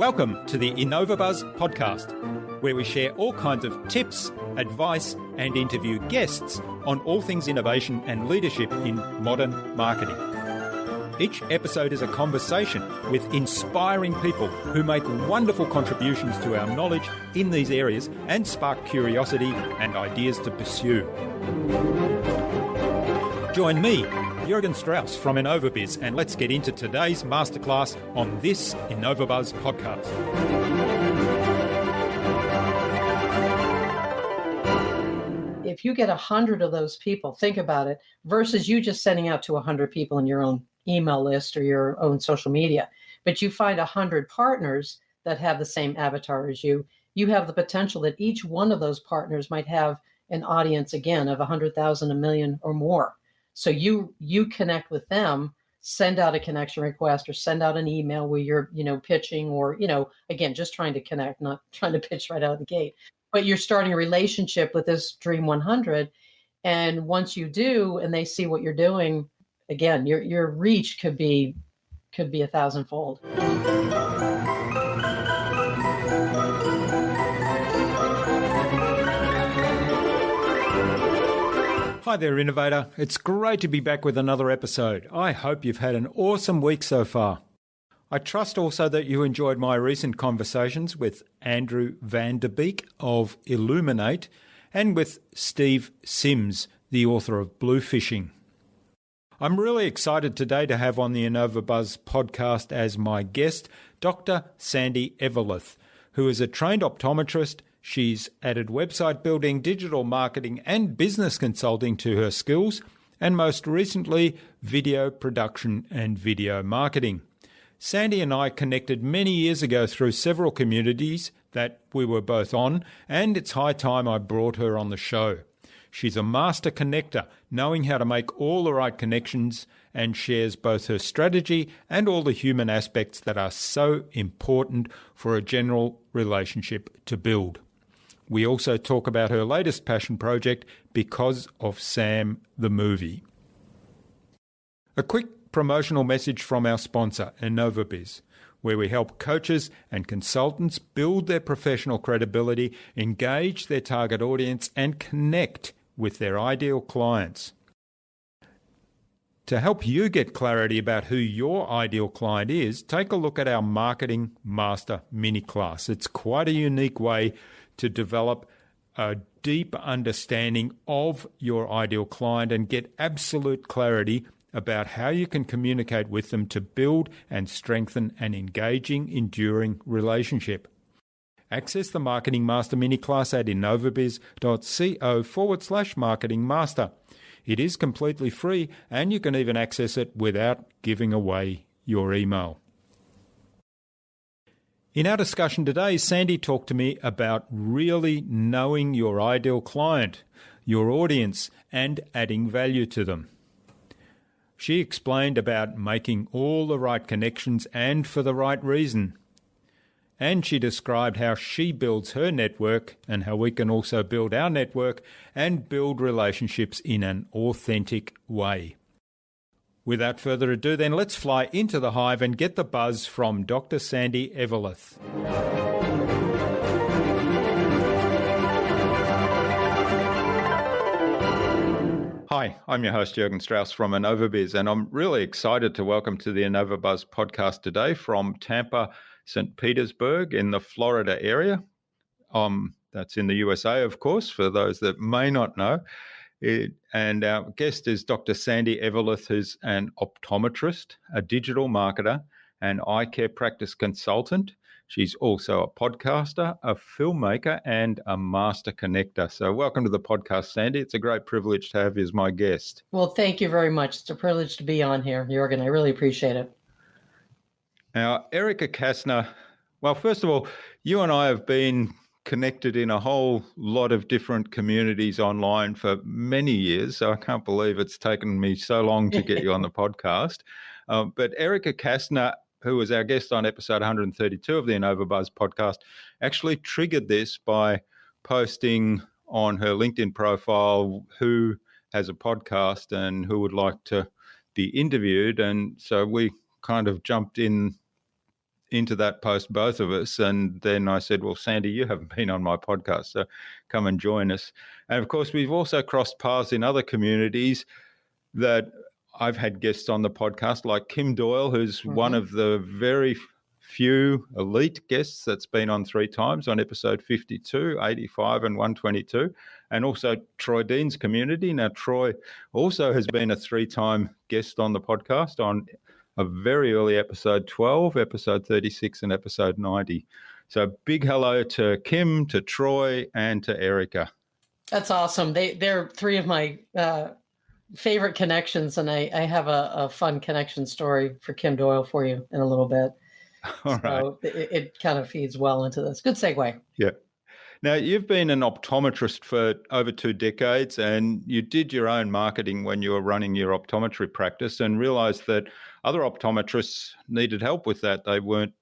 Welcome to the InnovaBuzz podcast, where we share all kinds of tips, advice, and interview guests on all things innovation and leadership in modern marketing. Each episode is a conversation with inspiring people who make wonderful contributions to our knowledge in these areas and spark curiosity and ideas to pursue. Join me, Jürgen Strauss from InnovaBuzz, and let's get into today's masterclass on this InnovaBuzz podcast. If you get 100 of those people, think about it, versus you just sending out to 100 people in your own email list or your own social media, but you find 100 partners that have the same avatar as you, you have the potential that each one of those partners might have an audience, again, of 100,000, a million or more. So you connect with them, send out a connection request or send out an email where you're, pitching or, again, just trying to connect, not trying to pitch right out of the gate. But you're starting a relationship with this Dream 100. And once you do, and they see what you're doing, again, your reach could be 1,000-fold. Hi there, Innovator. It's great to be back with another episode. I hope you've had an awesome week so far. I trust also that you enjoyed my recent conversations with Andrew van der Beek of Illuminate and with Steve Sims, the author of Bluefishing. I'm really excited today to have on the InnovaBuzz podcast as my guest, Dr. Sandi Eveleth, who is a trained optometrist. She's added website building, digital marketing and business consulting to her skills, and most recently, video production and video marketing. Sandi and I connected many years ago through several communities that we were both on, and it's high time I brought her on the show. She's a master connector, knowing how to make all the right connections, and shares both her strategy and all the human aspects that are so important for a general relationship to build. We also talk about her latest passion project, Because of Sam the Movie. A quick promotional message from our sponsor, InnovaBuzz, where we help coaches and consultants build their professional credibility, engage their target audience, and connect with their ideal clients. To help you get clarity about who your ideal client is, take a look at our Marketing Master mini class. It's quite a unique way to develop a deep understanding of your ideal client and get absolute clarity about how you can communicate with them to build and strengthen an engaging, enduring relationship. Access the Marketing Master mini class at innovabiz.co/Marketing Master. It is completely free and you can even access it without giving away your email. In our discussion today, Sandi talked to me about really knowing your ideal client, your audience, and adding value to them. She explained about making all the right connections and for the right reason. And she described how she builds her network and how we can also build our network and build relationships in an authentic way. Without further ado, then, let's fly into the hive and get the buzz from Dr. Sandi Eveleth. Hi, I'm your host, Jürgen Strauss from InnovaBuzz, and I'm really excited to welcome to the InnovaBuzz podcast today from Tampa, St. Petersburg in the Florida area. That's in the USA, of course, for those that may not know. And our guest is Dr. Sandi Eveleth, who's an optometrist, a digital marketer, an eye care practice consultant. She's also a podcaster, a filmmaker, and a master connector. So welcome to the podcast, Sandi. It's a great privilege to have you as my guest. Well, thank you very much. It's a privilege to be on here, Jürgen. I really appreciate it. Now, Erica Kastner, well, first of all, you and I have been connected in a whole lot of different communities online for many years. So I can't believe it's taken me so long to get you on the podcast. But Erica Kastner, who was our guest on episode 132 of the InnovaBuzz podcast, actually triggered this by posting on her LinkedIn profile who has a podcast and who would like to be interviewed. And so we kind of jumped in into that post, both of us. And then I said, well, Sandi, you haven't been on my podcast, so come and join us. And of course, we've also crossed paths in other communities that I've had guests on the podcast, like Kim Doyle, who's one of the very few elite guests that's been on 3 times on episode 52, 85 and 122, and also Troy Dean's community. Now, Troy also has been a 3-time guest on the podcast on a very early episode 12, episode 36 and episode 90. So big hello to Kim, to Troy, and to Erica. That's awesome. They're 3 of my favorite connections, and I have a fun connection story for Kim Doyle for you in a little bit. So it kind of feeds well into this. Good segue. Yeah. Now, you've been an optometrist for over 2 decades, and you did your own marketing when you were running your optometry practice and realized that other optometrists needed help with that. They weren't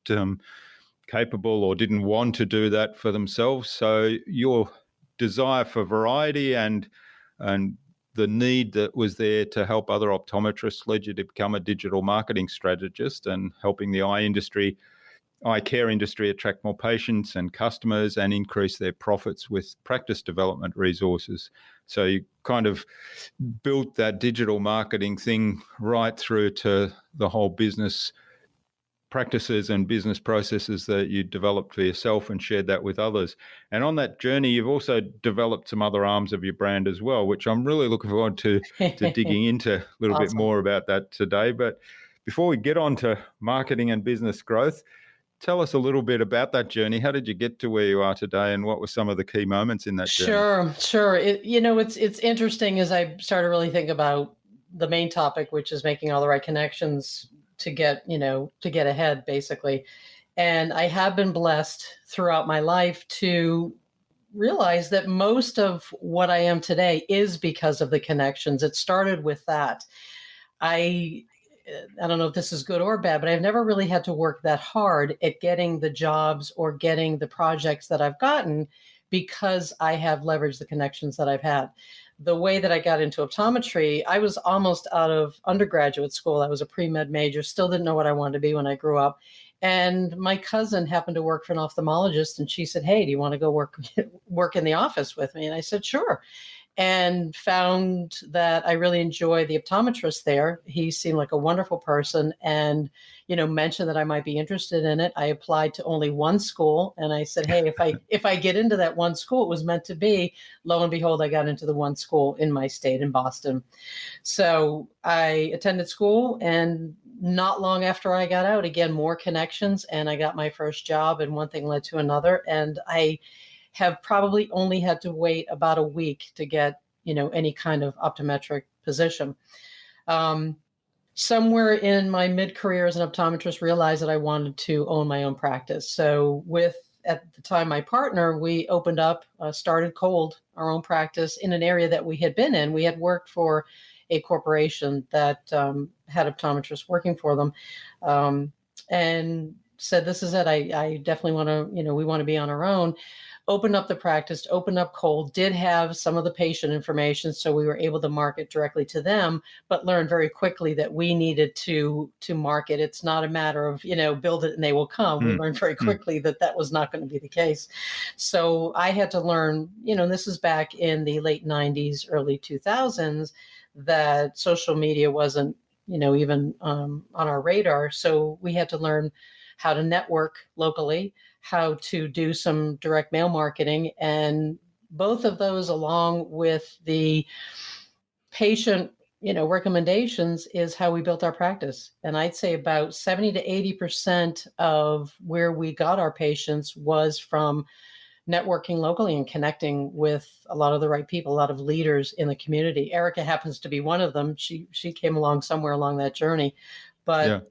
capable or didn't want to do that for themselves. So your desire for variety and the need that was there to help other optometrists led you to become a digital marketing strategist and helping the eye care industry attract more patients and customers and increase their profits with practice development resources. So you kind of built that digital marketing thing right through to the whole business practices and business processes that you developed for yourself and shared that with others. And on that journey, you've also developed some other arms of your brand as well, which I'm really looking forward to digging into a little bit more about that today. But before we get on to marketing and business growth, tell us a little bit about that journey. How did you get to where you are today, and what were some of the key moments in that journey? Sure. It's interesting as I started to really think about the main topic, which is making all the right connections to get ahead, basically. And I have been blessed throughout my life to realize that most of what I am today is because of the connections. It started with that. I don't know if this is good or bad, but I've never really had to work that hard at getting the jobs or getting the projects that I've gotten because I have leveraged the connections that I've had. The way that I got into optometry, I was almost out of undergraduate school. I was a pre-med major, still didn't know what I wanted to be when I grew up. And my cousin happened to work for an ophthalmologist, and she said, "Hey, do you want to go work in the office with me?" And I said, "Sure." And found that I really enjoyed the optometrist there. He seemed like a wonderful person, and mentioned that I might be interested in it. I applied to only one school, and I said, "Hey, if I get into that one school, it was meant to be." Lo and behold, I got into the one school in my state in Boston. So I attended school, and not long after I got out, again, more connections, and I got my first job, and one thing led to another, and I have probably only had to wait about a week to get, any kind of optometric position. Somewhere in my mid-career as an optometrist, realized that I wanted to own my own practice. So at the time, my partner, we opened up, started cold, our own practice in an area that we had been in. We had worked for a corporation that had optometrists working for them, and said, "This is it. I definitely want to, we want to be on our own." Opened up the practice, opened up cold, did have some of the patient information, so we were able to market directly to them, but learned very quickly that we needed to market. It's not a matter of, build it and they will come. We learned very quickly that was not going to be the case. So I had to learn, this is back in the late 90s, early 2000s, that social media wasn't, even on our radar. So we had to learn how to network locally, how to do some direct mail marketing, and both of those, along with the patient, recommendations, is how we built our practice. And I'd say about 70 to 80% of where we got our patients was from networking locally and connecting with a lot of the right people, a lot of leaders in the community. Erica happens to be one of them. She came along somewhere along that journey, but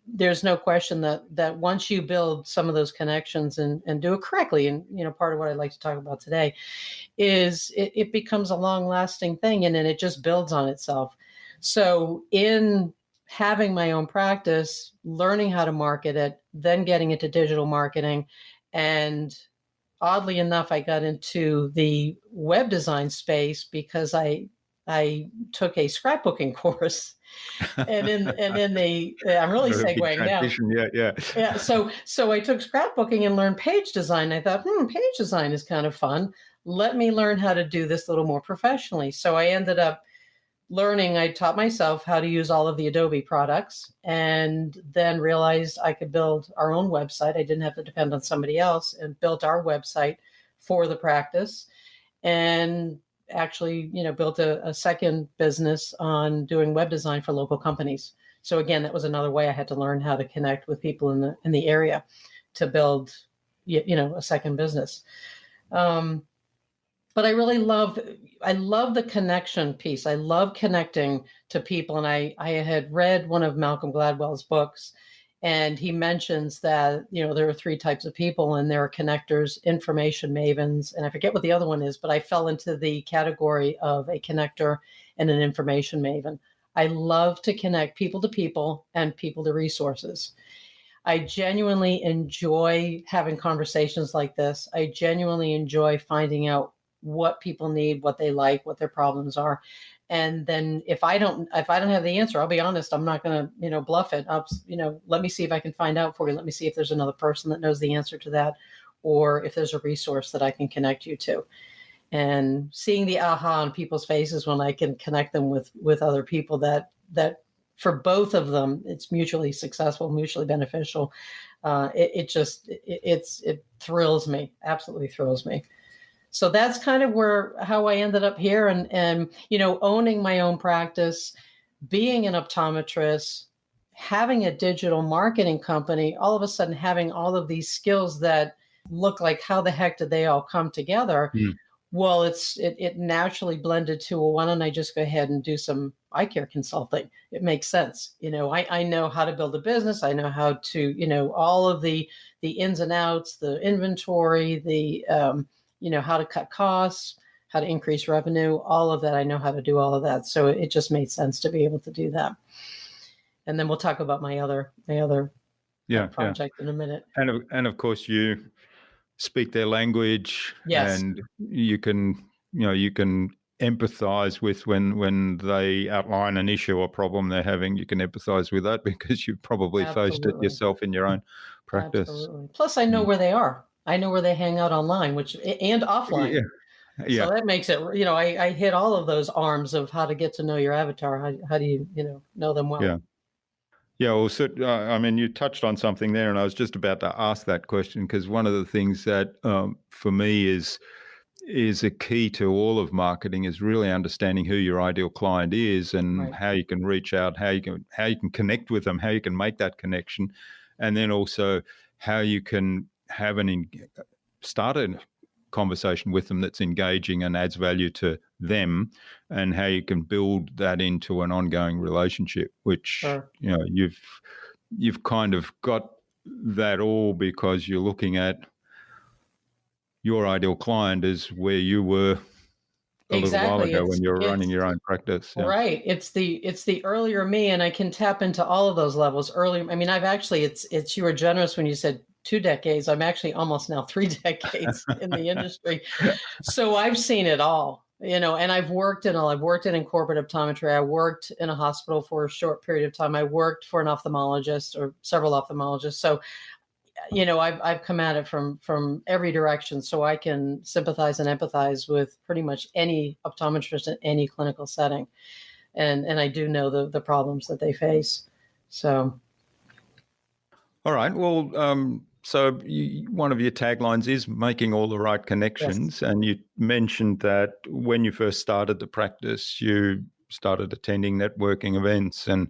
there's no question that once you build some of those connections and do it correctly, and part of what I'd like to talk about today is it becomes a long-lasting thing, and then it just builds on itself. So in having my own practice, learning how to market it, then getting into digital marketing, and oddly enough, I got into the web design space because I I took a scrapbooking course, and in the I'm really A big segueing now. transition. Yeah, yeah. Yeah, so I took scrapbooking and learned page design. I thought, page design is kind of fun. Let me learn how to do this a little more professionally. So I ended up learning. I taught myself how to use all of the Adobe products, and then realized I could build our own website. I didn't have to depend on somebody else, and built our website for the practice. And actually, built a second business on doing web design for local companies. So again, that was another way I had to learn how to connect with people in the area to build, a second business. But I really I love the connection piece. I love connecting to people. And I had read one of Malcolm Gladwell's books, and he mentions that, there are three types of people, and there are connectors, information mavens, and I forget what the other one is, but I fell into the category of a connector and an information maven. I love to connect people to people and people to resources. I genuinely enjoy having conversations like this. I genuinely enjoy finding out what people need, what they like, what their problems are. And then if I don't have the answer, I'll be honest, I'm not going to, bluff it. Let me see if I can find out for you. Let me see if there's another person that knows the answer to that, or if there's a resource that I can connect you to. And seeing the aha on people's faces when I can connect them with other people that for both of them, it's mutually successful, mutually beneficial. It thrills me, absolutely thrills me. So that's kind of how I ended up here, and owning my own practice, being an optometrist, having a digital marketing company, all of a sudden having all of these skills that look like, how the heck did they all come together? Well, it naturally blended to, well, why don't I just go ahead and do some eye care consulting? It makes sense. I know how to build a business. I know how to, all of the ins and outs, the inventory, the, how to cut costs, how to increase revenue, all of that. I know how to do all of that. So it just made sense to be able to do that. And then we'll talk about my other project in a minute. And of course you speak their language. Yes. And you can empathize with when they outline an issue or problem they're having. You can empathize with that because you've probably faced it yourself in your own practice. Absolutely. Plus I know where they are. I know where they hang out online, and offline. Yeah. So that makes it, I hit all of those arms of how to get to know your avatar. How do you, know them well? Yeah. Yeah, well, so, you touched on something there, and I was just about to ask that question, because one of the things that for me is a key to all of marketing is really understanding who your ideal client is, and how you can reach out, how you can connect with them, how you can make that connection, and then also how you can have start a conversation with them that's engaging and adds value to them, and how you can build that into an ongoing relationship, which you've kind of got that all, because you're looking at your ideal client as where you were a little while ago when you were running your own practice. Yeah. Right. It's the earlier me, and I can tap into all of those levels early. I've actually, you were generous when you said 2 decades. I'm actually almost now 3 decades in the industry. So I've seen it all, and I've worked in corporate optometry. I worked in a hospital for a short period of time. I worked for an ophthalmologist or several ophthalmologists. So, I've come at it from every direction, so I can sympathize and empathize with pretty much any optometrist in any clinical setting. And I do know the problems that they face. So. All right. Well, so one of your taglines is making all the right connections. Yes. And you mentioned that when you first started the practice, you started attending networking events and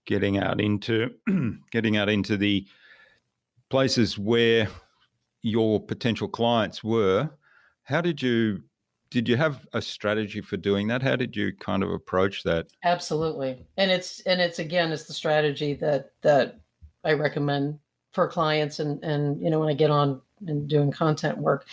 getting out into the places where your potential clients were. How did you have a strategy for doing that? How did you kind of approach that? Absolutely. And it's the strategy that I recommend for clients and when I get on and doing content work.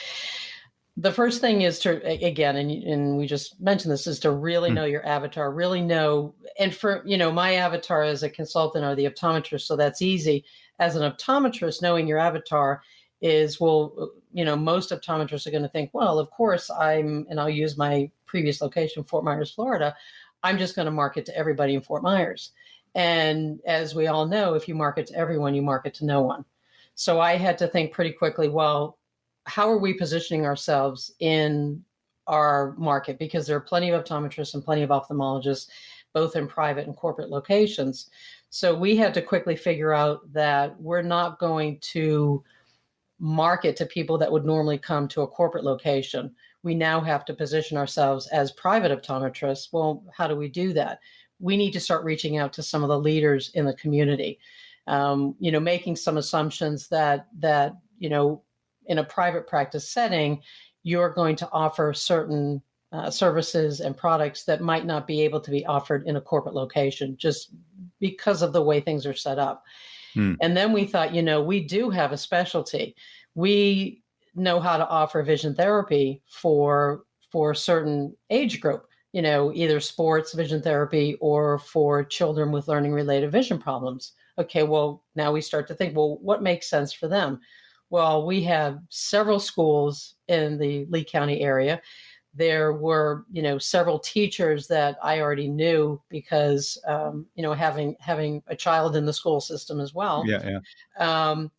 The first thing is to, again, and we just mentioned this, is to really know your avatar, really know, and for, my avatar as a consultant are the optometrist, so that's easy. As an optometrist, knowing your avatar is, most optometrists are going to think, well, of course I'll use my previous location, Fort Myers, Florida. I'm just going to market to everybody in Fort Myers. And as we all know, if you market to everyone, you market to no one. So I had to think pretty quickly, well, how are we positioning ourselves in our market? Because there are plenty of optometrists and plenty of ophthalmologists, both in private and corporate locations. So we had to quickly figure out that we're not going to market to people that would normally come to a corporate location. We now have to position ourselves as private optometrists. Well, how do we do that? We need to start reaching out to some of the leaders in the community, making some assumptions that in a private practice setting, you're going to offer certain services and products that might not be able to be offered in a corporate location just because of the way things are set up. And then we thought, we do have a specialty. We know how to offer vision therapy for a certain age group, either sports vision therapy or for children with learning related vision problems. Okay, well, now we start to think, well, what makes sense for them? Well, we have several schools in the Lee County area. There were, several teachers that I already knew because, having a child in the school system as well. Yeah.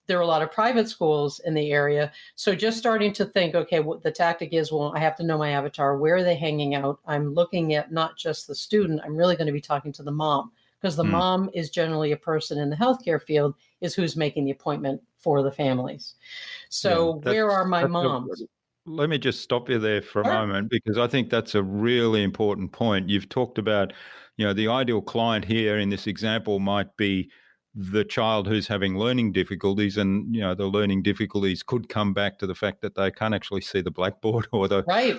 There were a lot of private schools in the area. So just starting to think, okay, what the tactic is, well, I have to know my avatar. Where are they hanging out? I'm looking at not just the student. I'm really going to be talking to the mom, because the mom is generally a person in the healthcare field is who's making the appointment for the families. So where are my moms? Let me just stop you there for a Sure. moment, because I think that's a really important point. You've talked about, the ideal client here in this example might be the child who's having learning difficulties, and the learning difficulties could come back to the fact that they can't actually see the blackboard or the Right.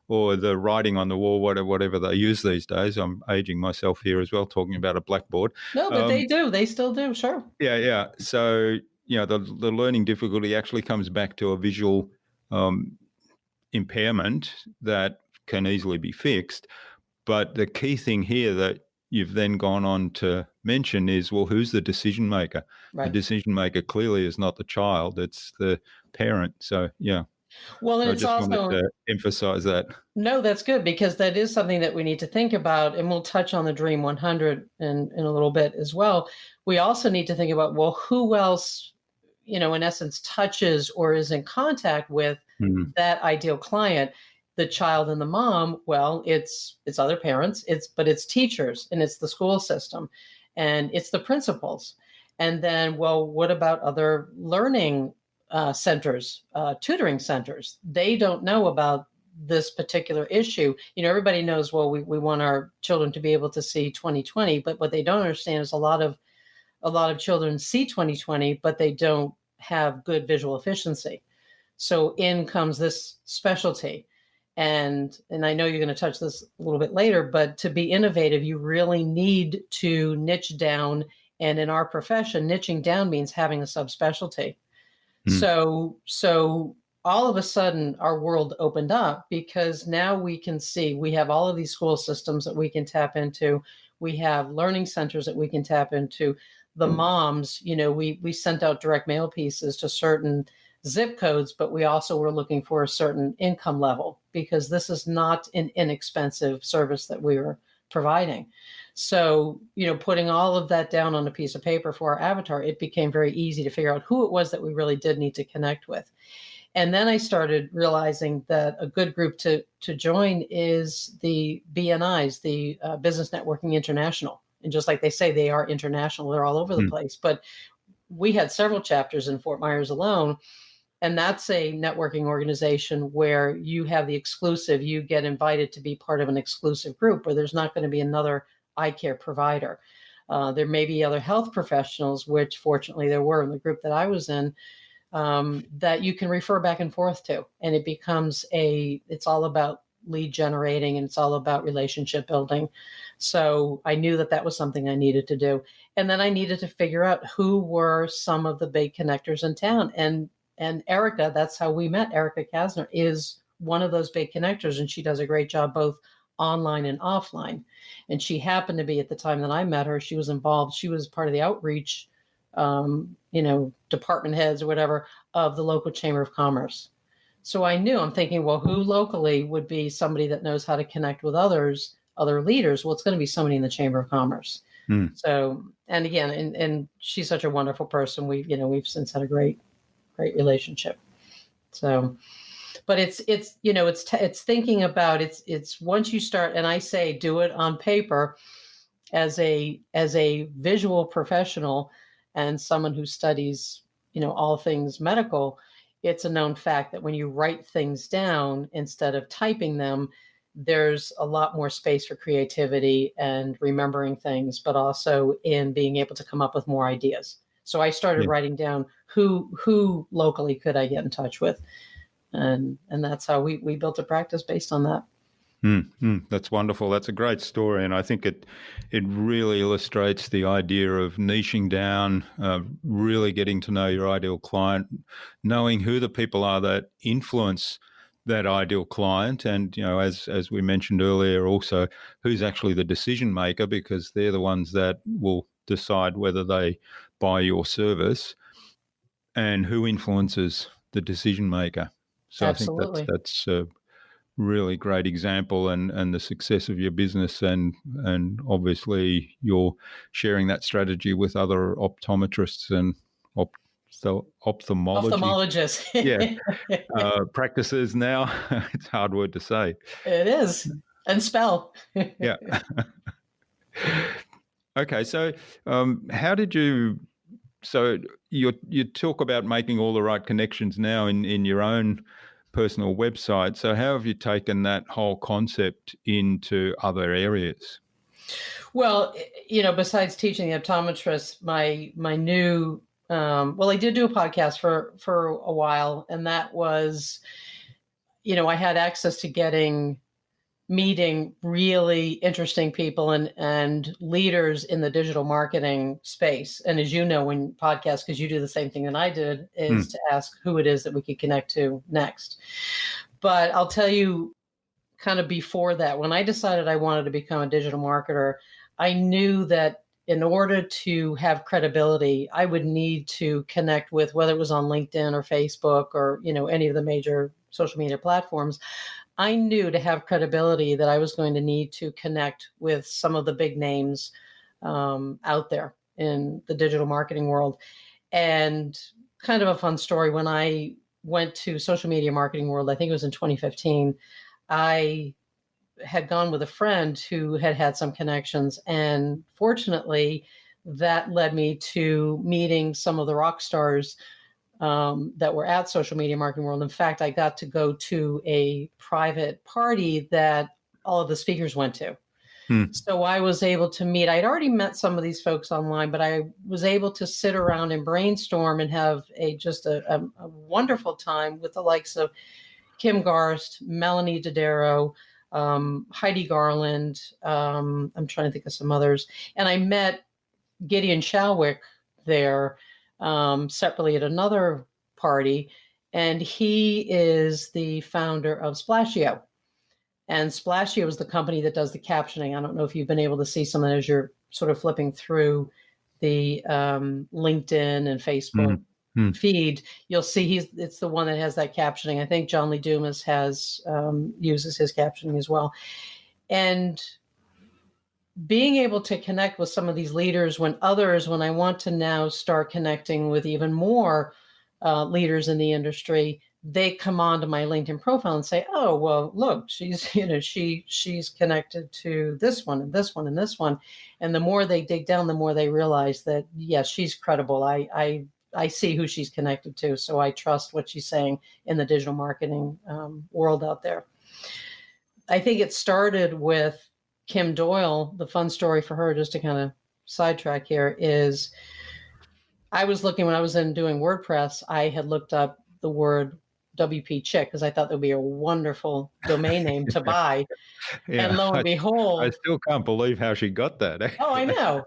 or the writing on the wall, whatever they use these days. I'm aging myself here as well, talking about a blackboard. No, but they do. They still do. Sure. Yeah. So the learning difficulty actually comes back to a visual impairment that can easily be fixed. But the key thing here that you've then gone on to mention is, well, who's the decision maker? Right. The decision maker clearly is not the child, it's the parent. So, yeah. Well, and I it's just also wanted to emphasize that. No, that's good, because that is something that we need to think about, and we'll touch on the Dream 100 in a little bit as well. We also need to think about, well, who else, in essence, touches or is in contact with that ideal client, the child and the mom. Well, it's other parents, but it's teachers, and it's the school system, and it's the principals. And then, well, what about other learning centers, tutoring centers? They don't know about this particular issue. Everybody knows, well, we want our children to be able to see 20/20, but what they don't understand is a lot of children see 20/20, but they don't have good visual efficiency. So in comes this specialty. And I know you're going to touch this a little bit later, but to be innovative, you really need to niche down. And in our profession, niching down means having a subspecialty. So all of a sudden our world opened up, because now we can see we have all of these school systems that we can tap into. We have learning centers that we can tap into. The moms, we sent out direct mail pieces to certain zip codes, but we also were looking for a certain income level, because this is not an inexpensive service that we were providing. So, putting all of that down on a piece of paper for our avatar, it became very easy to figure out who it was that we really did need to connect with. And then I started realizing that a good group to join is the BNIs, the Business Networking International. And just like they say, they are international, they're all over the place. But we had several chapters in Fort Myers alone. And that's a networking organization where you have the exclusive, you get invited to be part of an exclusive group where there's not going to be another eye care provider. There may be other health professionals, which fortunately there were in the group that I was in, that you can refer back and forth to. And it becomes it's all about lead generating, and it's all about relationship building. So I knew that was something I needed to do. And then I needed to figure out who were some of the big connectors in town. And Erica, that's how we met. Erica Kasner is one of those big connectors, and she does a great job both online and offline. And she happened to be, at the time that I met her, she was involved. She was part of the outreach, department heads or whatever of the local Chamber of Commerce. So I'm thinking, well, who locally would be somebody that knows how to connect with other leaders? Well, it's going to be somebody in the Chamber of Commerce. Mm. So, and again, and she's such a wonderful person. We've since had a great relationship. So, but it's thinking about it's once you start, and I say do it on paper as a visual professional and someone who studies all things medical. It's a known fact that when you write things down instead of typing them, there's a lot more space for creativity and remembering things, but also in being able to come up with more ideas. So I started writing down who locally could I get in touch with, and that's how we built a practice based on that. That's wonderful. That's a great story, and I think it really illustrates the idea of niching down, really getting to know your ideal client, knowing who the people are that influence that ideal client, and as we mentioned earlier, also who's actually the decision maker, because they're the ones that will decide whether they buy your service, and who influences the decision maker. So Absolutely. I think that's really great example, and the success of your business, and obviously you're sharing that strategy with other optometrists and ophthalmology practices now. It's a hard word to say. It is. And spell. Yeah. Okay, so how did you you talk about making all the right connections now in your own personal website. So how have you taken that whole concept into other areas? Well, besides teaching the optometrists, my new I did do a podcast for a while, and that was, I had access to meeting really interesting people and leaders in the digital marketing space. And as you know, when podcasts, because you do the same thing that I did, is to ask who it is that we could connect to next. But I'll tell you, kind of before that, when I decided I wanted to become a digital marketer, I knew that in order to have credibility, I would need to connect with, whether it was on LinkedIn or Facebook or, any of the major social media platforms. I knew to have credibility that I was going to need to connect with some of the big names out there in the digital marketing world. And kind of a fun story, when I went to social media marketing world, I think it was in 2015, I had gone with a friend who had some connections. And fortunately, that led me to meeting some of the rock stars that were at Social Media Marketing World. In fact, I got to go to a private party that all of the speakers went to. So I was able to meet, I'd already met some of these folks online, but I was able to sit around and brainstorm and have just a wonderful time with the likes of Kim Garst, Melanie Dodaro, Heidi Garland. I'm trying to think of some others. And I met Gideon Shalwick there separately at another party. And he is the founder of Splashio. And Splashio is the company that does the captioning. I don't know if you've been able to see some of it as you're sort of flipping through the LinkedIn and Facebook feed. You'll see it's the one that has that captioning. I think John Lee Dumas uses his captioning as well. And being able to connect with some of these leaders when I want to now start connecting with even more leaders in the industry, they come onto my LinkedIn profile and say, "Oh, well, look, she's she's connected to this one and this one and this one." And the more they dig down, the more they realize that yes, she's credible. I see who she's connected to, so I trust what she's saying in the digital marketing world out there. I think it started with Kim Doyle. The fun story for her, just to kind of sidetrack here, is I was looking when I was doing WordPress. I had looked up the word WP Chick because I thought that would be a wonderful domain name to buy. Yeah, and lo and behold, I still can't believe how she got that. Oh, I know.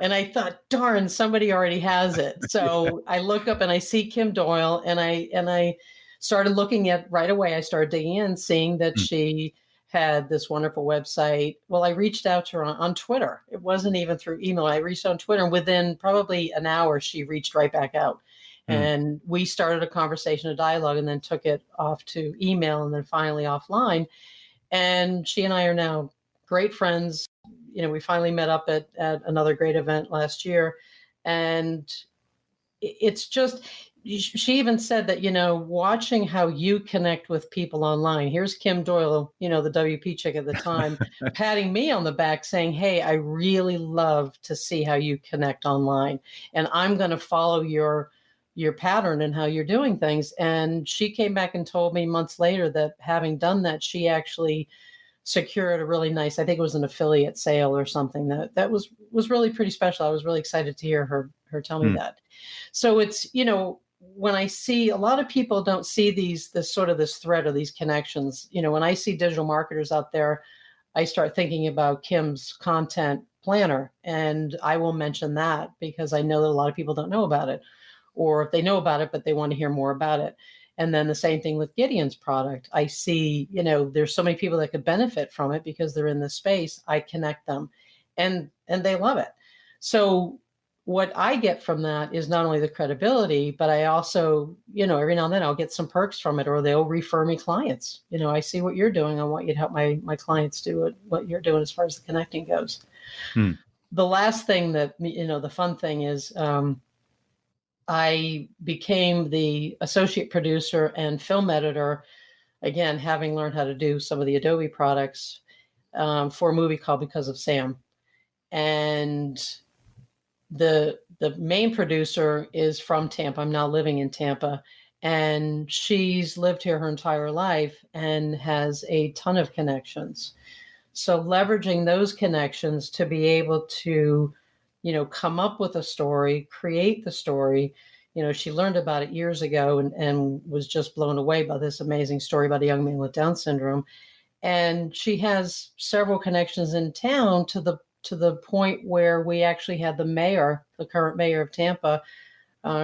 And I thought, darn, somebody already has it. So I look up and I see Kim Doyle, and I started looking at right away. I started digging in, seeing that she had this wonderful website. Well, I reached out to her on Twitter. It wasn't even through email. I reached out on Twitter, and within probably an hour, she reached right back out. And we started a conversation, a dialogue, and then took it off to email and then finally offline. And she and I are now great friends. We finally met up at another great event last year. And it's just, she even said that, watching how you connect with people online. Here's Kim Doyle, the WP chick at the time, patting me on the back saying, hey, I really love to see how you connect online. And I'm going to follow your pattern and how you're doing things. And she came back and told me months later that having done that, she actually secured a really nice, I think it was an affiliate sale or something that was really pretty special. I was really excited to hear her tell me that. So it's, when I see, a lot of people don't see this thread or these connections. When I see digital marketers out there, I start thinking about Kim's content planner, and I will mention that because I know that a lot of people don't know about it, or if they know about it, but they want to hear more about it. And then the same thing with Gideon's product. I see, there's so many people that could benefit from it because they're in this space. I connect them and they love it. So what I get from that is not only the credibility, but I also, every now and then I'll get some perks from it, or they'll refer me clients. I see what you're doing. I want you to help my clients do what you're doing as far as the connecting goes. The last thing that, the fun thing is, I became the associate producer and film editor, again, having learned how to do some of the Adobe products, for a movie called Because of Sam. And the main producer is from Tampa. I'm now living in Tampa, and she's lived here her entire life and has a ton of connections. So leveraging those connections to be able to, come up with a story, create the story. She learned about it years ago and was just blown away by this amazing story about a young man with Down syndrome. And she has several connections in town to the point where we actually had the current mayor of Tampa,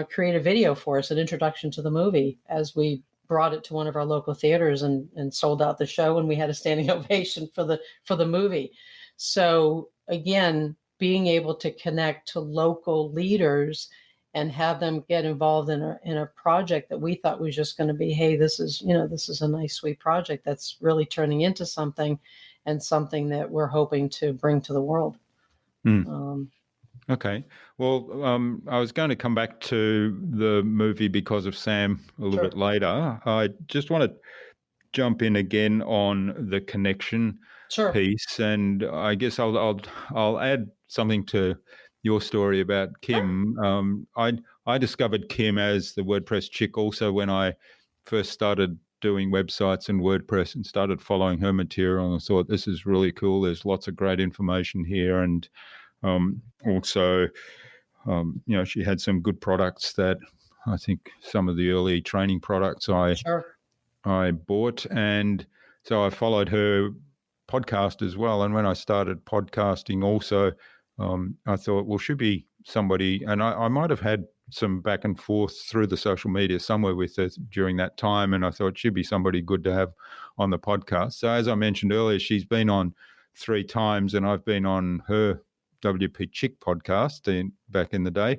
create a video for us, an introduction to the movie, as we brought it to one of our local theaters and sold out the show, and we had a standing ovation for the movie. So again, being able to connect to local leaders and have them get involved in a project that we thought was just going to be, hey, this is a nice, sweet project that's really turning into something, and something that we're hoping to bring to the world. Okay. Well, I was going to come back to the movie Because of Sam a little bit later. I just want to jump in again on the connection piece, and I guess I'll add something to your story about Kim. I discovered Kim as the WordPress chick also when I first started doing websites and WordPress and started following her material, and I thought, this is really cool. There's lots of great information here, and also, she had some good products that I think some of the early training products I bought, and so I followed her podcast as well. And when I started podcasting also, I thought, well, should be somebody, and I might have had some back and forth through the social media somewhere with her during that time, and I thought she'd be somebody good to have on the podcast. So as I mentioned earlier, she's been on 3 times, and I've been on her WP Chick podcast back in the day.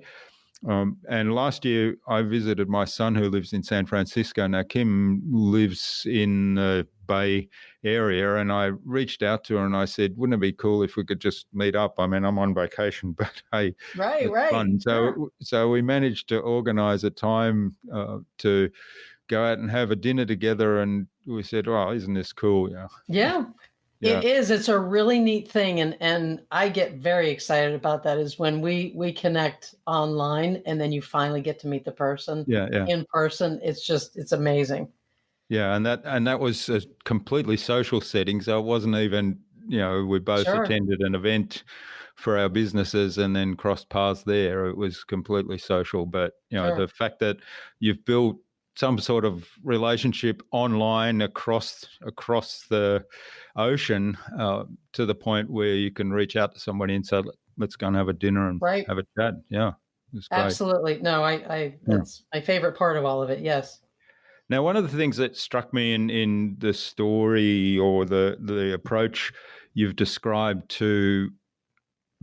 And last year I visited my son who lives in San Francisco. Now, Kim lives in the Bay Area, and I reached out to her and I said, wouldn't it be cool if we could just meet up? I mean, I'm on vacation, but hey, it's fun. So we managed to organize a time to go out and have a dinner together, and we said, oh, isn't this cool? Yeah. It is. It's a really neat thing. And I get very excited about that, is when we connect online and then you finally get to meet the person in person. It's amazing. Yeah. And that was a completely social setting. So it wasn't even, we both attended an event for our businesses and then crossed paths there. It was completely social. But, the fact that you've built some sort of relationship online across the ocean to the point where you can reach out to somebody and say, let's go and have a dinner and have a chat. Yeah, it was great. Absolutely. No, I that's my favorite part of all of it. Yes. Now, one of the things that struck me in the story, or the approach you've described to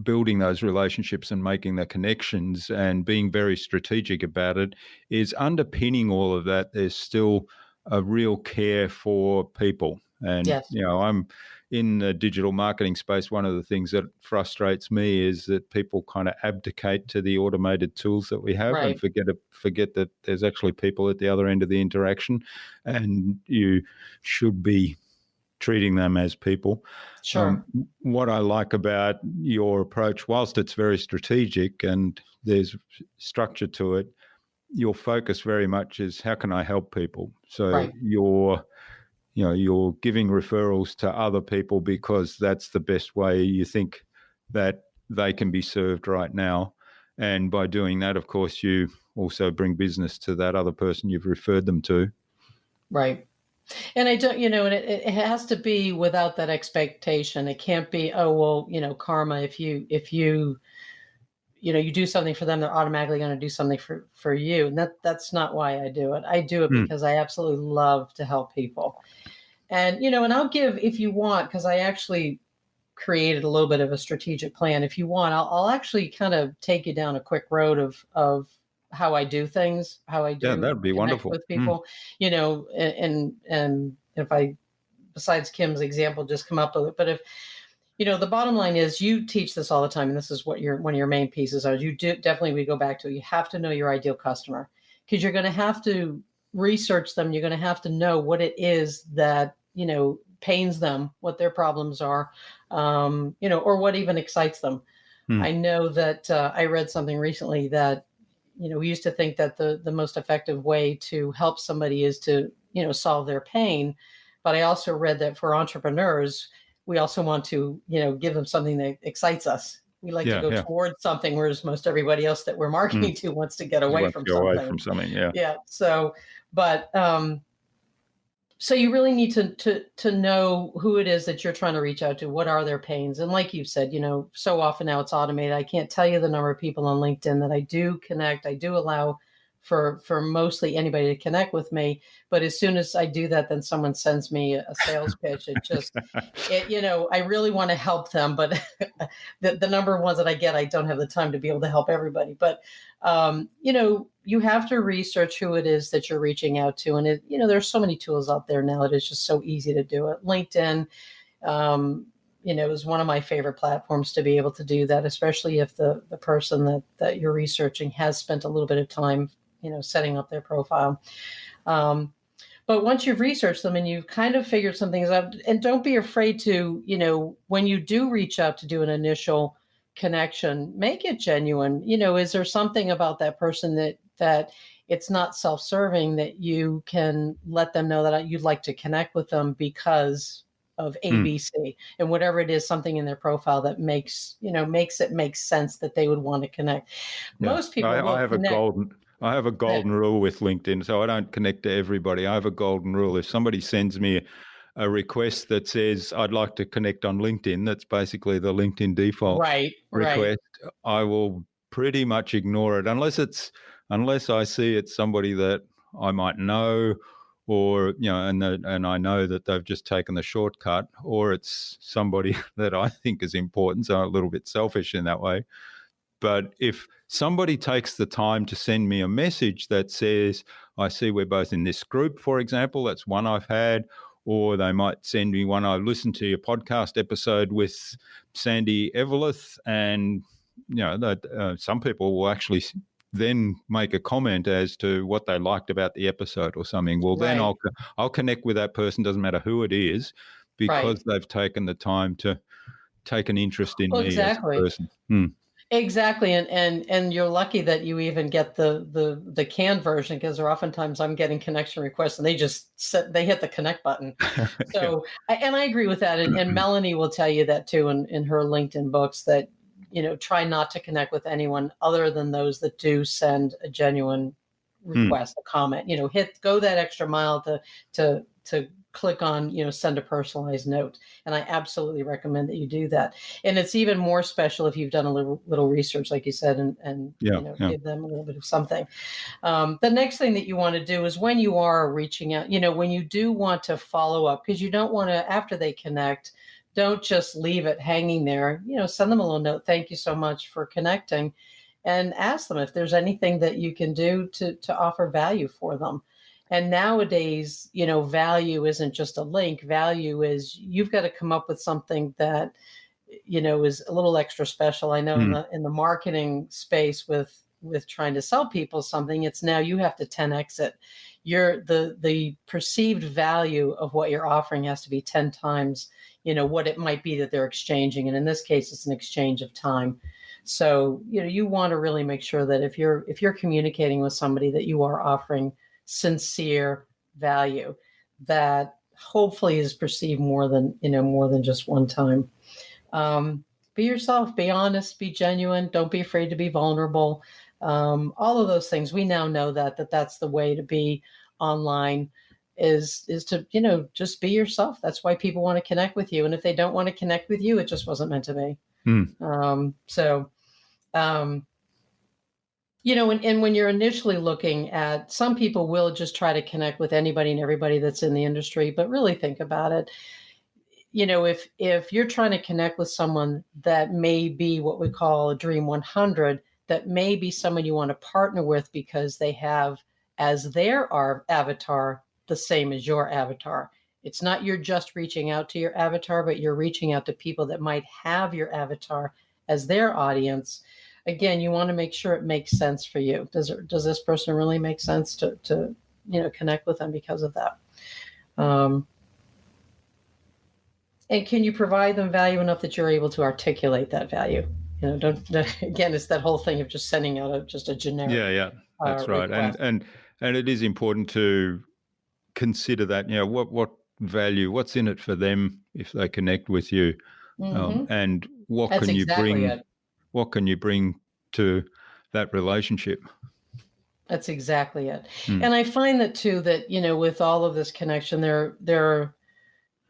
building those relationships and making the connections and being very strategic about it is underpinning all of that. There's still a real care for people. And, Yes. I'm in the digital marketing space. One of the things that frustrates me is that people kind of abdicate to the automated tools that we have and Right. forget that there's actually people at the other end of the interaction, and you should be treating them as people. Sure. What I like about your approach, whilst it's very strategic and there's structure to it, your focus very much is how can I help people? So Right. you're giving referrals to other people because that's the best way you think that they can be served right now. And by doing that, of course, you also bring business to that other person you've referred them to. Right. And I don't, and it has to be without that expectation. It can't be, oh, well, karma, if you do something for them, they're automatically going to do something for you. And that's not why I do it. I do it because I absolutely love to help people. And, and I'll give, if you want, because I actually created a little bit of a strategic plan. If you want, I'll actually kind of take you down a quick road of how I do things, how I do That'd be connect wonderful. with people, and if I, besides Kim's example, just come up with it. But if, the bottom line is you teach this all the time, and this is what one of your main pieces are. You do definitely, we go back to, you have to know your ideal customer, because you're going to have to research them. You're going to have to know what it is that, pains them, what their problems are, or what even excites them. I know that I read something recently that, we used to think that the most effective way to help somebody is to, solve their pain. But I also read that for entrepreneurs, we also want to, give them something that excites us. We like to go towards something, whereas most everybody else that we're marketing to wants to get away from something. Away from something, yeah. Yeah. So, but so you really need to know who it is that you're trying to reach out to. What are their pains? And like you said, so often now it's automated. I can't tell you the number of people on LinkedIn that I do connect. I do allow for mostly anybody to connect with me. But as soon as I do that, then someone sends me a sales pitch. I really want to help them, but the number of ones that I get, I don't have the time to be able to help everybody. But, you have to research who it is that you're reaching out to. And there's so many tools out there now. It is just so easy to do it. LinkedIn, is one of my favorite platforms to be able to do that, especially if the person that you're researching has spent a little bit of time, setting up their profile. But once you've researched them and you've kind of figured some things out, and don't be afraid to, when you do reach out to do an initial connection, make it genuine. Is there something about that person that it's not self-serving, that you can let them know that you'd like to connect with them because of ABC, and whatever it is, something in their profile that makes it make sense that they would want to connect. Yeah. Most people I have a golden rule with LinkedIn, so I don't connect to everybody. I have a golden rule. If somebody sends me a request that says I'd like to connect on LinkedIn, that's basically the LinkedIn default request. Right. I will pretty much ignore it unless I see it's somebody that I might know, or and I know that they've just taken the shortcut, or it's somebody that I think is important. So I'm a little bit selfish in that way. But if somebody takes the time to send me a message that says, I see we're both in this group, for example, that's one I've had, or they might send me one, I listened to your podcast episode with Sandi Eveleth, and that some people will actually then make a comment as to what they liked about the episode or something. Well, then I'll connect with that person, doesn't matter who it is, because they've taken the time to take an interest in me as a person. Exactly. And you're lucky that you even get the canned version, because oftentimes I'm getting connection requests and they hit the connect button. So, I agree with that. And Melanie will tell you that too in her LinkedIn books, that, try not to connect with anyone other than those that do send a genuine request, a comment, go that extra mile to click on, send a personalized note. And I absolutely recommend that you do that. And it's even more special if you've done a little research, like you said, and give them a little bit of something. The next thing that you want to do is, when you are reaching out, when you do want to follow up, because you don't want to, after they connect, Don't just leave it hanging there. Send them a little note. Thank you so much for connecting, and ask them if there's anything that you can do to offer value for them. And nowadays, value isn't just a link. Value is you've got to come up with something that, is a little extra special. I know in the marketing space with trying to sell people something, it's now you have to 10x it. The perceived value of what you're offering has to be 10 times, what it might be that they're exchanging. And in this case, it's an exchange of time. So, you want to really make sure that if you're communicating with somebody, that you are offering sincere value that hopefully is perceived more than just one time. Be yourself, be honest, be genuine. Don't be afraid to be vulnerable. All of those things. We now know that's the way to be online is to, just be yourself. That's why people want to connect with you. And if they don't want to connect with you, it just wasn't meant to be. And when you're initially looking at, some people will just try to connect with anybody and everybody that's in the industry, but really think about it. If you're trying to connect with someone that may be what we call a Dream 100, that may be someone you want to partner with because they have as their avatar the same as your avatar. It's not you're just reaching out to your avatar, but you're reaching out to people that might have your avatar as their audience. Again, you want to make sure it makes sense for you. Does this person really make sense to connect with them because of that? And can you provide them value enough that you're able to articulate that value? Again, it's that whole thing of just sending out just a generic. Yeah, that's right. Request. And it is important to consider that, what value, what's in it for them if they connect with you, and what That's can you exactly bring? it. What can you bring to that relationship? That's exactly it. And I find that too, that, with all of this connection, there are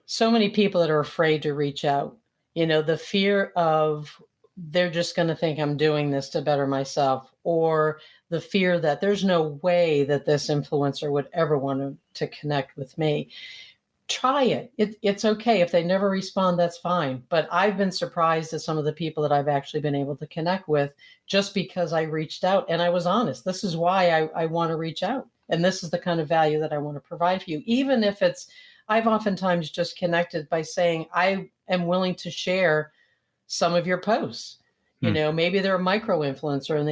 so many people that are afraid to reach out. The fear of they're just going to think I'm doing this to better myself, or the fear that there's no way that this influencer would ever want to connect with me. Try it. It's okay. If they never respond, that's fine. But I've been surprised at some of the people that I've actually been able to connect with just because I reached out and I was honest. This is why I want to reach out. And this is the kind of value that I want to provide for you. Even if I've oftentimes just connected by saying, I am willing to share some of your posts. Maybe they're a micro influencer and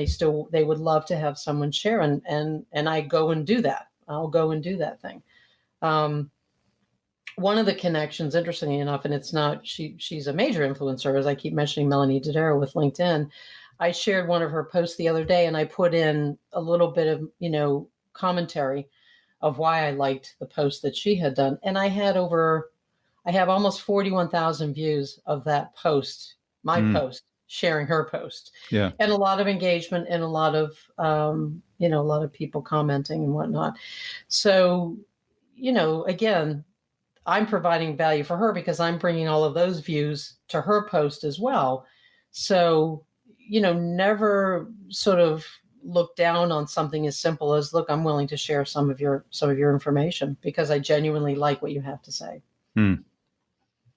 they would love to have someone share, and I go and do that. I'll go and do that thing. One of the connections, interestingly enough, and it's not, she's a major influencer, as I keep mentioning, Melanie Dodaro with LinkedIn. I shared one of her posts the other day and I put in a little bit of, commentary of why I liked the post that she had done. And I have almost 41,000 views of that post, my post, sharing her post. Yeah. And a lot of engagement and a lot of, a lot of people commenting and whatnot. So, again, I'm providing value for her because I'm bringing all of those views to her post as well. So, never sort of look down on something as simple as, look, I'm willing to share some of your information because I genuinely like what you have to say.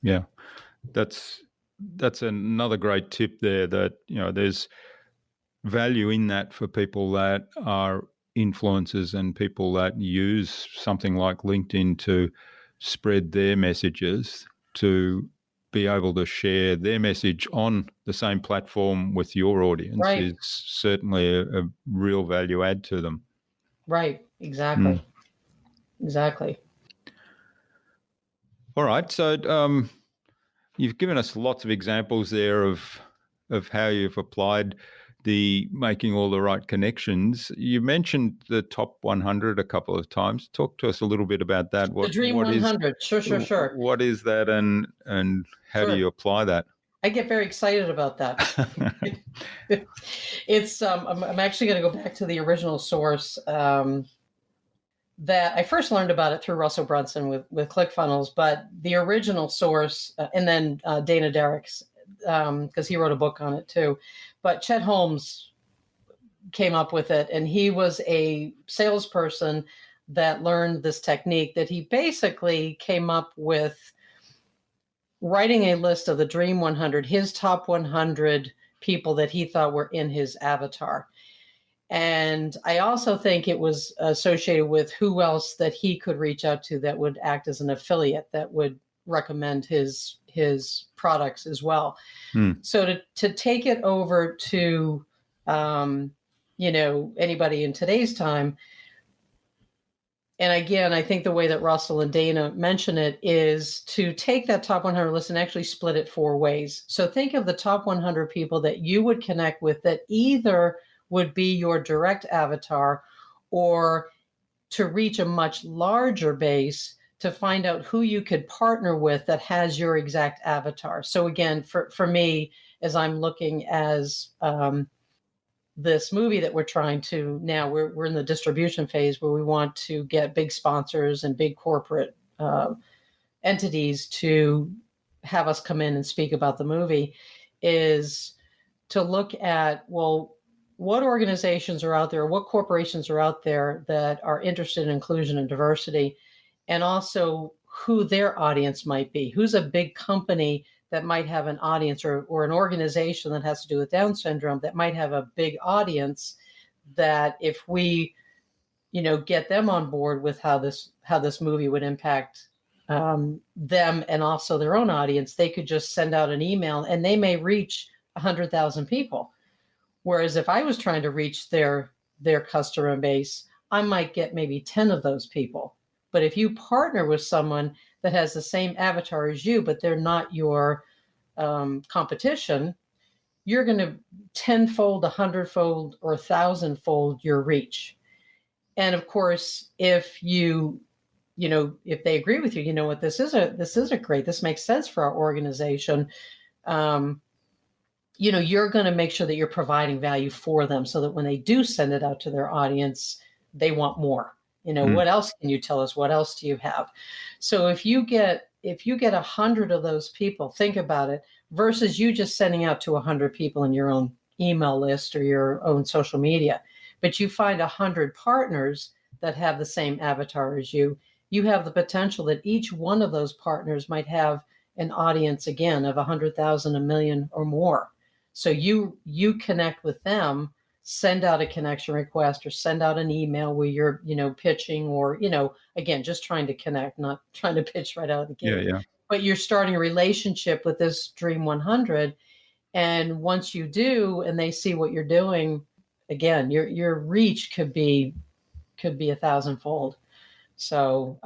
Yeah, that's another great tip there, that there's value in that for people that are influencers and people that use something like LinkedIn to spread their messages, to be able to share their message on the same platform with your audience. Right. Is certainly a real value add to them. Right. Exactly. Exactly. All right. So you've given us lots of examples there of how you've applied the making all the right connections. You mentioned the top 100 a couple of times. Talk to us a little bit about that. The Dream 100. Sure. What is that, and how do you apply that? I get very excited about that. It's I'm actually going to go back to the original source that I first learned about it through Russell Brunson with ClickFunnels, but the original source, and then Dana Derrick's, because he wrote a book on it too. But Chet Holmes came up with it, and he was a salesperson that learned this technique that he basically came up with writing a list of the Dream 100, his top 100 people that he thought were in his avatar. And I also think it was associated with who else that he could reach out to that would act as an affiliate that would recommend his products as well. So to take it over to anybody in today's time, and again, I think the way that Russell and Dana mention it is to take that top 100 list and actually split it 4 ways. So think of the top 100 people that you would connect with that either would be your direct avatar, or to reach a much larger base to find out who you could partner with that has your exact avatar. So again, for me, as I'm looking as this movie that we're trying to now, we're in the distribution phase where we want to get big sponsors and big corporate entities to have us come in and speak about the movie, is to look at, well, what organizations are out there, what corporations are out there that are interested in inclusion and diversity, and also who their audience might be. Who's a big company that might have an audience, or an organization that has to do with Down syndrome that might have a big audience, that if we, get them on board with how this movie would impact them and also their own audience, they could just send out an email and they may reach 100,000 people. Whereas if I was trying to reach their customer base, I might get maybe 10 of those people. But if you partner with someone that has the same avatar as you, but they're not your competition, you're going to 10-fold, 100-fold, or 1,000-fold your reach. And of course, if if they agree with you, you know what, this is a great, this makes sense for our organization. You're going to make sure that you're providing value for them so that when they do send it out to their audience, they want more. What else can you tell us? What else do you have? So if you get 100 of those people, think about it, versus you just sending out to 100 people in your own email list or your own social media, but you find 100 partners that have the same avatar as you, you have the potential that each one of those partners might have an audience, again, of 100,000, a million, or more. So you connect with them, send out a connection request or send out an email where you're, pitching, or, again, just trying to connect, not trying to pitch right out of the gate. Yeah. But you're starting a relationship with this Dream 100. And once you do, and they see what you're doing, again, your reach could be 1,000-fold. So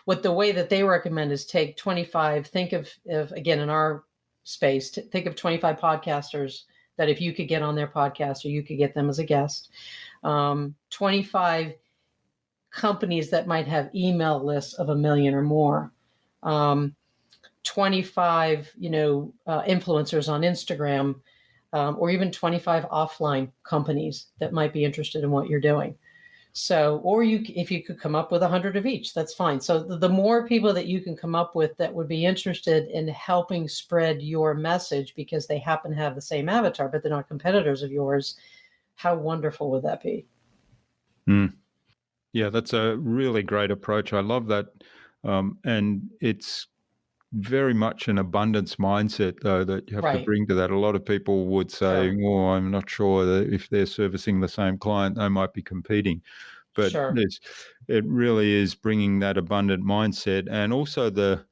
what the way that they recommend is take 25, think of again, in our space, think of 25 podcasters that if you could get on their podcast or you could get them as a guest, 25 companies that might have email lists of 1 million or more, 25, influencers on Instagram, or even 25 offline companies that might be interested in what you're doing. So, or if you could come up with 100 of each, that's fine. So the more people that you can come up with that would be interested in helping spread your message because they happen to have the same avatar, but they're not competitors of yours, how wonderful would that be? Yeah, that's a really great approach. I love that. And it's very much an abundance mindset, though, that you have to bring to that. A lot of people would say, "Oh, I'm not sure that if they're servicing the same client, they might be competing." But it really is bringing that abundant mindset, and also the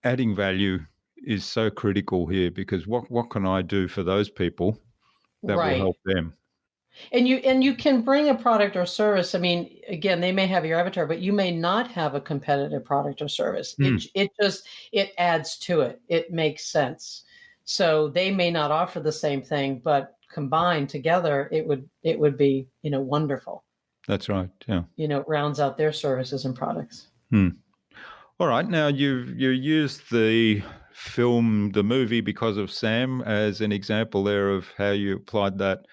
adding value is so critical here, because what can I do for those people that will help them? And you can bring a product or service. I mean, again, they may have your avatar, but you may not have a competitive product or service. It adds to it. It makes sense. So they may not offer the same thing, but combined together, it would be, wonderful. That's right. Yeah. It rounds out their services and products. All right. Now you used the movie Because of Sam as an example there of how you applied that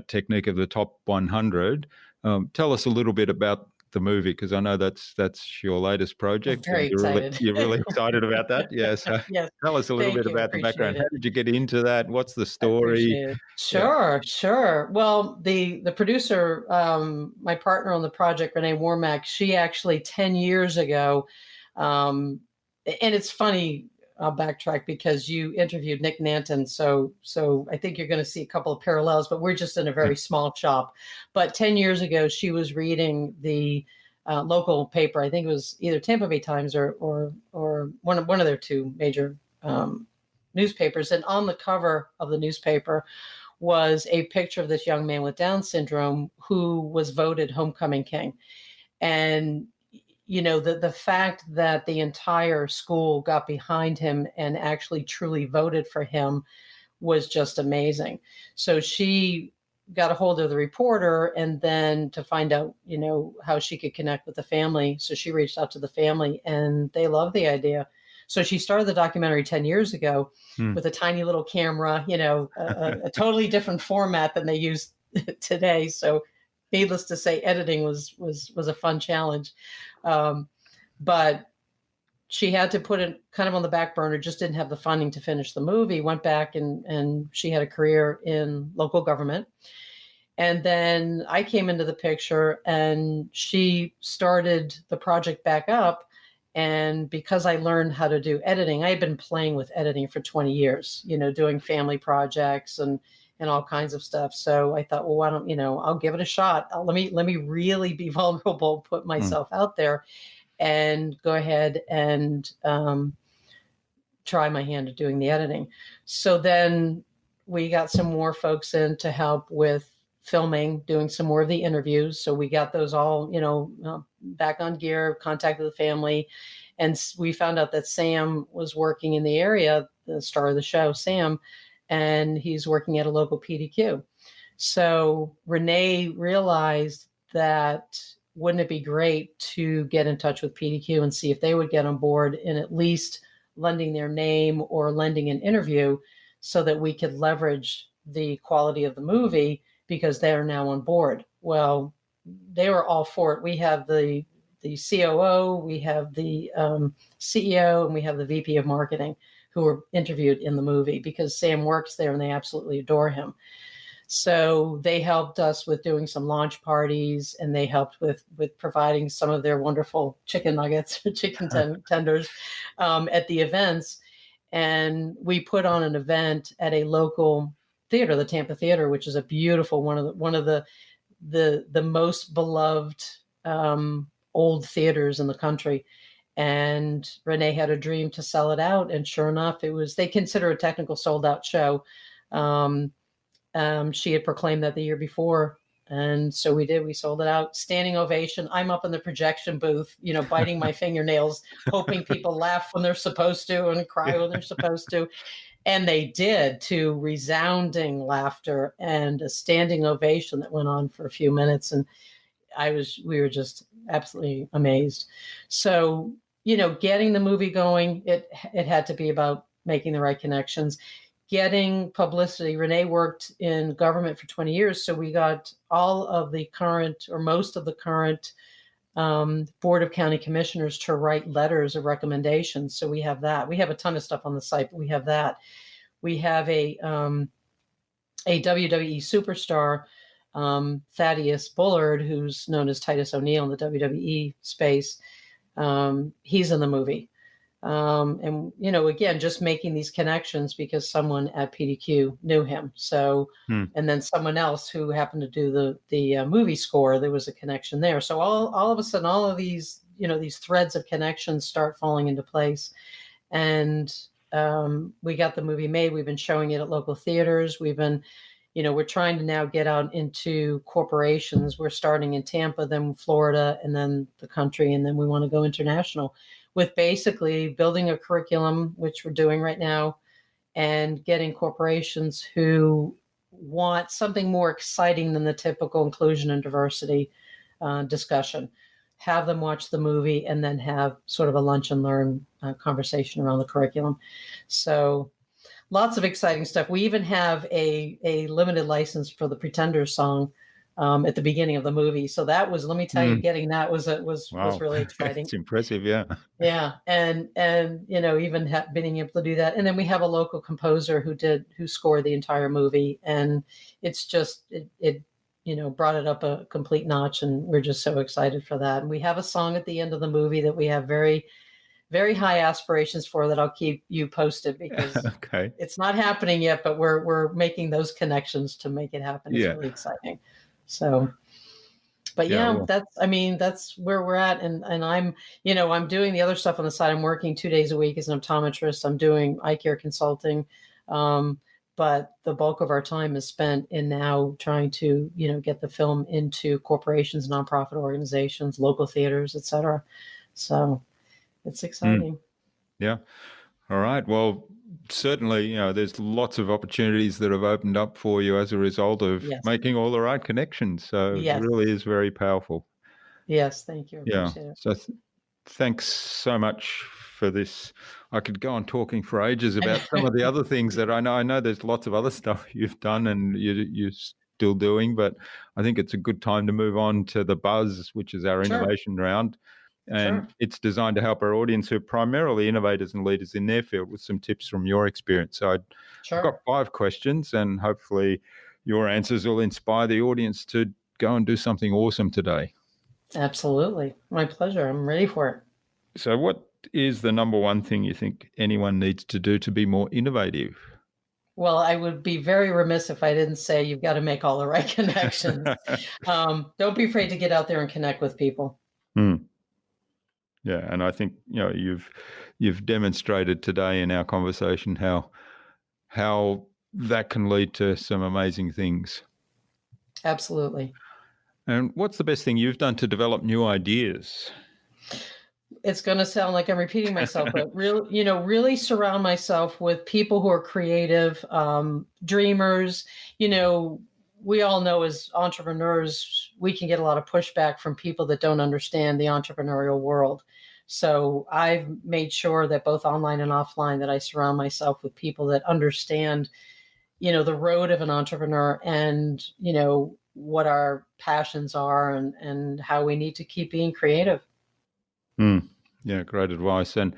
technique of the top 100. Tell us a little bit about the movie, because I know that's your latest project. I'm very excited. You're really excited about that. Yes. Yes. Tell us a little bit about the background. How did you get into that? What's the story? Sure. Well, the producer, my partner on the project, Renee Warmack, she actually 10 years ago And it's funny, I'll backtrack because you interviewed Nick Nanton. So I think you're going to see a couple of parallels, but we're just in a very small shop. But 10 years ago, she was reading the local paper. I think it was either Tampa Bay Times or one of their two major newspapers. And on the cover of the newspaper was a picture of this young man with Down syndrome who was voted homecoming king. And the fact that the entire school got behind him and actually truly voted for him was just amazing. So she got a hold of the reporter, and then to find out, how she could connect with the family. So she reached out to the family, and they loved the idea. So she started the documentary 10 years ago with a tiny little camera, a totally different format than they use today. So needless to say, editing was a fun challenge. But she had to put it kind of on the back burner, just didn't have the funding to finish the movie, went back and she had a career in local government. And then I came into the picture and she started the project back up. And because I learned how to do editing, I had been playing with editing for 20 years, doing family projects and all kinds of stuff. So I thought, well, why don't, I'll give it a shot. Let me really be vulnerable, put myself out there and go ahead and try my hand at doing the editing. So then we got some more folks in to help with filming, doing some more of the interviews. So we got those all, back on gear, contacted the family. And we found out that Sam was working in the area, the star of the show, Sam, and he's working at a local PDQ. So Renee realized that wouldn't it be great to get in touch with PDQ and see if they would get on board in at least lending their name or lending an interview so that we could leverage the quality of the movie because they are now on board. Well, they were all for it. We have the COO, we have the CEO, and we have the VP of marketing who were interviewed in the movie because Sam works there and they absolutely adore him. So they helped us with doing some launch parties, and they helped with providing some of their wonderful chicken nuggets, chicken tenders at the events. And we put on an event at a local theater, the Tampa Theater, which is a beautiful one of the most beloved old theaters in the country. And Renee had a dream to sell it out, and sure enough, they consider a technical sold out show. She had proclaimed that the year before. And so we did. We sold it out. Standing ovation. I'm up in the projection booth, biting my fingernails, hoping people laugh when they're supposed to and cry when they're supposed to. And they did, to resounding laughter and a standing ovation that went on for a few minutes. And we were just absolutely amazed. So, getting the movie going, it had to be about making the right connections. Getting publicity. Renee worked in government for 20 years, so we got all of the current, or most of the current, Board of County Commissioners to write letters of recommendation. So we have that. We have a ton of stuff on the site, but we have that. We have a WWE superstar, Thaddeus Bullard, who's known as Titus O'Neil in the WWE space. He's in the movie. And, again, just making these connections because someone at PDQ knew him. So, and then someone else who happened to do the movie score, there was a connection there. So all of a sudden, all of these, these threads of connections start falling into place. And we got the movie made. We've been showing it at local theaters. We've been, we're trying to now get out into corporations. We're starting in Tampa, then Florida, and then the country. And then we want to go international with basically building a curriculum, which we're doing right now, and getting corporations who want something more exciting than the typical inclusion and diversity discussion. Have them watch the movie and then have sort of a lunch and learn conversation around the curriculum. So lots of exciting stuff. We even have a limited license for the Pretenders song at the beginning of the movie. So that was, let me tell you, getting that was really exciting. It's impressive. Yeah. Yeah. And, even being able to do that. And then we have a local composer who scored the entire movie. And it's just, it brought it up a complete notch. And we're just so excited for that. And we have a song at the end of the movie that we have very, very high aspirations for that I'll keep you posted, because Okay. it's not happening yet, but we're making those connections to make it happen. It's Yeah. really exciting. So, but Yeah. yeah, Well, that's where we're at. And I'm, I'm doing the other stuff on the side. I'm working 2 days a week as an optometrist. I'm doing eye care consulting. But the bulk of our time is spent in now trying to, get the film into corporations, nonprofit organizations, local theaters, et cetera. So it's exciting. yeah. All right. Well, certainly, there's lots of opportunities that have opened up for you as a result of Yes. making all the right connections. So it Yes. really is very powerful. Yes. Thank you. I Yeah. appreciate it. So thanks so much for this. I could go on talking for ages about some of the other things that I know. I know there's lots of other stuff you've done and you're still doing, but I think it's a good time to move on to the Buzz, which is our Sure. innovation round. And Sure. it's designed to help our audience who are primarily innovators and leaders in their field with some tips from your experience. So I've got Sure. 5 questions, and hopefully your answers will inspire the audience to go and do something awesome today. Absolutely. My pleasure. I'm ready for it. So what is the number one thing you think anyone needs to do to be more innovative? Well, I would be very remiss if I didn't say you've got to make all the right connections. Don't be afraid to get out there and connect with people. Yeah, and I think you've demonstrated today in our conversation how that can lead to some amazing things. Absolutely. And what's the best thing you've done to develop new ideas? It's going to sound like I'm repeating myself, but really surround myself with people who are creative, dreamers. We all know as entrepreneurs, we can get a lot of pushback from people that don't understand the entrepreneurial world. So I've made sure that both online and offline, that I surround myself with people that understand, the road of an entrepreneur, and, what our passions are, and how we need to keep being creative. Yeah, great advice. And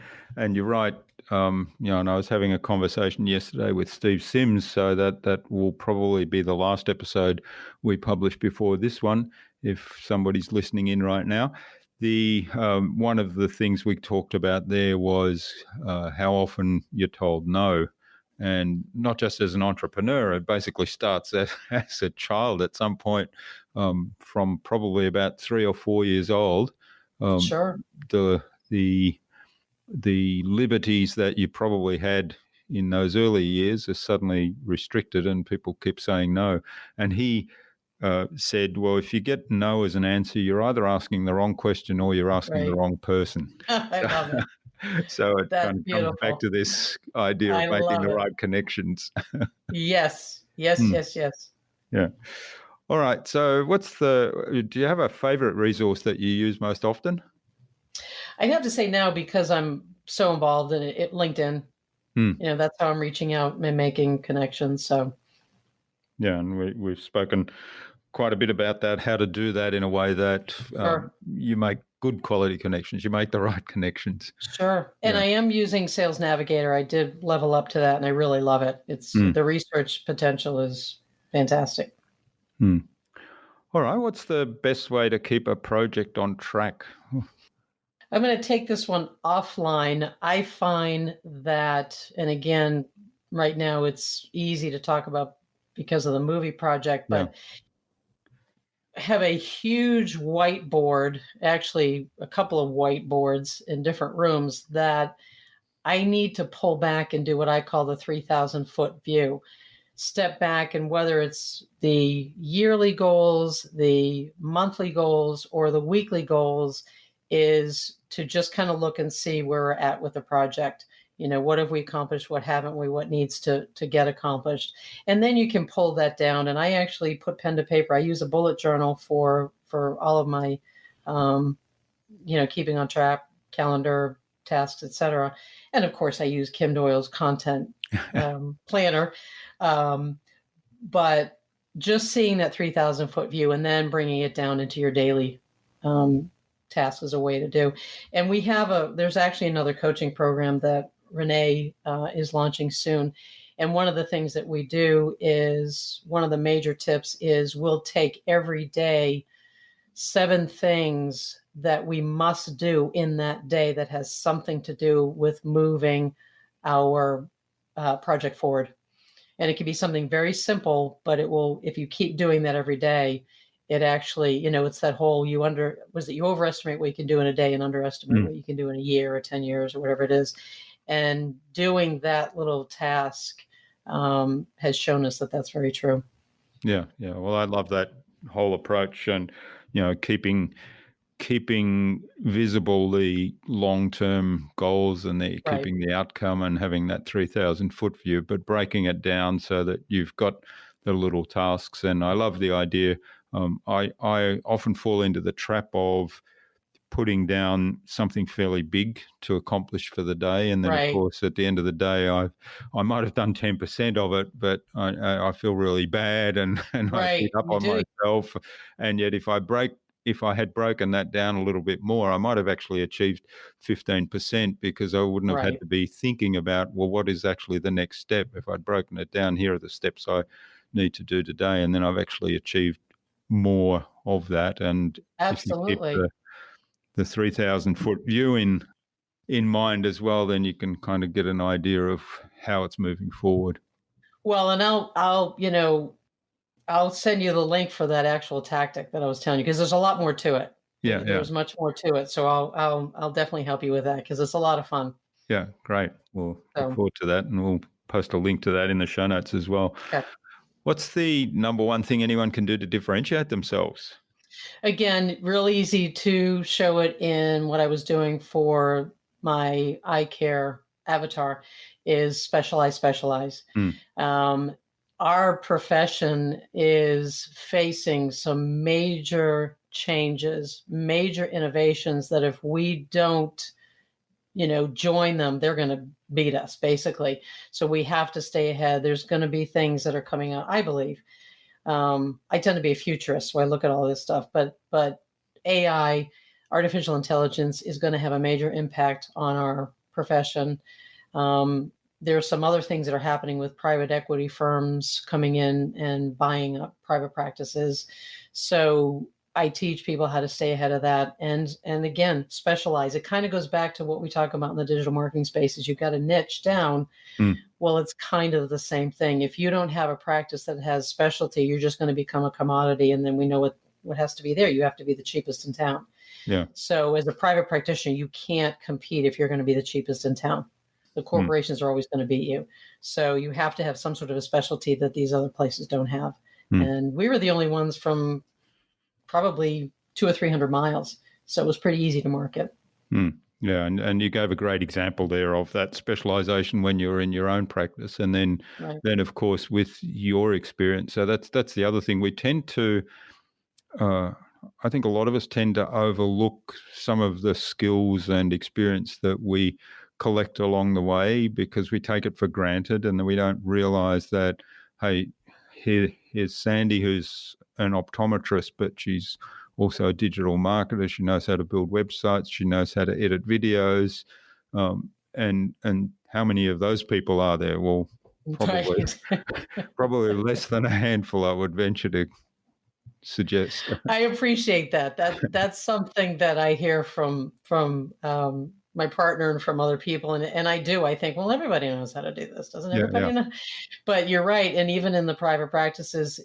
you're right. And I was having a conversation yesterday with Steve Sims, so that will probably be the last episode we publish before this one, if somebody's listening in right now. The one of the things we talked about there was how often you're told no. And not just as an entrepreneur, it basically starts as a child at some point, from probably about 3 or 4 years old. Sure. The liberties that you probably had in those early years are suddenly restricted, and people keep saying no. And he said, well, if you get no as an answer, you're either asking the wrong question or you're asking the Right. wrong person. I love it. So it That's kind of comes back beautiful. to this idea of I making love the it. right connections. Yes. Yes. Hmm. Yes. Yes. Yeah. All right. So do you have a favorite resource that you use most often? I'd have to say now, because I'm so involved in it, LinkedIn. That's how I'm reaching out and making connections. So yeah, and we've spoken quite a bit about that, how to do that in a way that sure. You make good quality connections, you make the right connections. Sure. And Yeah. I am using Sales Navigator. I did level up to that, and I really love it. It's the research potential is fantastic. All right. What's the best way to keep a project on track? I'm going to take this one offline. I find that, and again, right now it's easy to talk about because of the movie project, but have a huge whiteboard, actually a couple of whiteboards in different rooms, that I need to pull back and do what I call the 3,000-foot view. Step back, and whether it's the yearly goals, the monthly goals, or the weekly goals, is to just kind of look and see where we're at with the project. What have we accomplished? What haven't we? What needs to get accomplished? And then you can pull that down. And I actually put pen to paper. I use a bullet journal for all of my, keeping on track, calendar, tasks, etc. And of course, I use Kim Doyle's content planner. But just seeing that 3,000-foot view and then bringing it down into your daily task is a way to do. And there's actually another coaching program that Renee is launching soon. And one of the things that we do is, one of the major tips is, we'll take every day 7 things that we must do in that day that has something to do with moving our project forward. And it can be something very simple, but it will, if you keep doing that every day, it actually, it's that whole you overestimate what you can do in a day and underestimate what you can do in a year or 10 years or whatever it is. And doing that little task has shown us that that's very true. Yeah. Well, I love that whole approach, and keeping visible the long-term goals and keeping the outcome and having that 3,000-foot view, but breaking it down so that you've got the little tasks. And I love the idea. I often fall into the trap of putting down something fairly big to accomplish for the day, and then of course at the end of the day I might have done 10% of it, but I feel really bad and I beat up on myself. And yet if I had broken that down a little bit more, I might have actually achieved 15%, because I wouldn't have had to be thinking about, well, what is actually the next step? If I'd broken it down, here are the steps I need to do today, and then I've actually achieved more of that. And absolutely, if you keep the 3,000-foot view in mind as well, then you can kind of get an idea of how it's moving forward. Well, and I'll send you the link for that actual tactic that I was telling you, because there's a lot more to it. Yeah, there's much more to it. So I'll definitely help you with that, because it's a lot of fun. Yeah, great. We'll look forward to that, and we'll post a link to that in the show notes as well. Okay. What's the number one thing anyone can do to differentiate themselves? Again, real easy to show it in what I was doing for my eye care avatar is specialize. Our profession is facing some major changes, major innovations that if we don't, join them, they're going to beat us, basically. So we have to stay ahead. There's going to be things that are coming out, I believe. I tend to be a futurist, so I look at all this stuff, but AI, artificial intelligence, is going to have a major impact on our profession. There are some other things that are happening with private equity firms coming in and buying up private practices. So I teach people how to stay ahead of that. And again, specialize. It kind of goes back to what we talk about in the digital marketing space, is you've got to niche down. Well, it's kind of the same thing. If you don't have a practice that has specialty, you're just going to become a commodity. And then we know what has to be there. You have to be the cheapest in town. Yeah. So as a private practitioner, you can't compete if you're going to be the cheapest in town. The corporations are always going to beat you. So you have to have some sort of a specialty that these other places don't have. And we were the only ones from probably 200 or 300 miles. So it was pretty easy to market. Yeah, and you gave a great example there of that specialization when you're in your own practice, and then of course with your experience. So that's the other thing. We tend to, I think a lot of us tend to overlook some of the skills and experience that we collect along the way, because we take it for granted, and then we don't realize that, hey, here's Sandi, who's an optometrist, but she's also a digital marketer. She knows how to build websites. She knows how to edit videos. And how many of those people are there? Well, probably less than a handful, I would venture to suggest. I appreciate that. That's something that I hear from my partner and from other people. And I think, well, everybody knows how to do this. Doesn't everybody know? But you're right. And even in the private practices,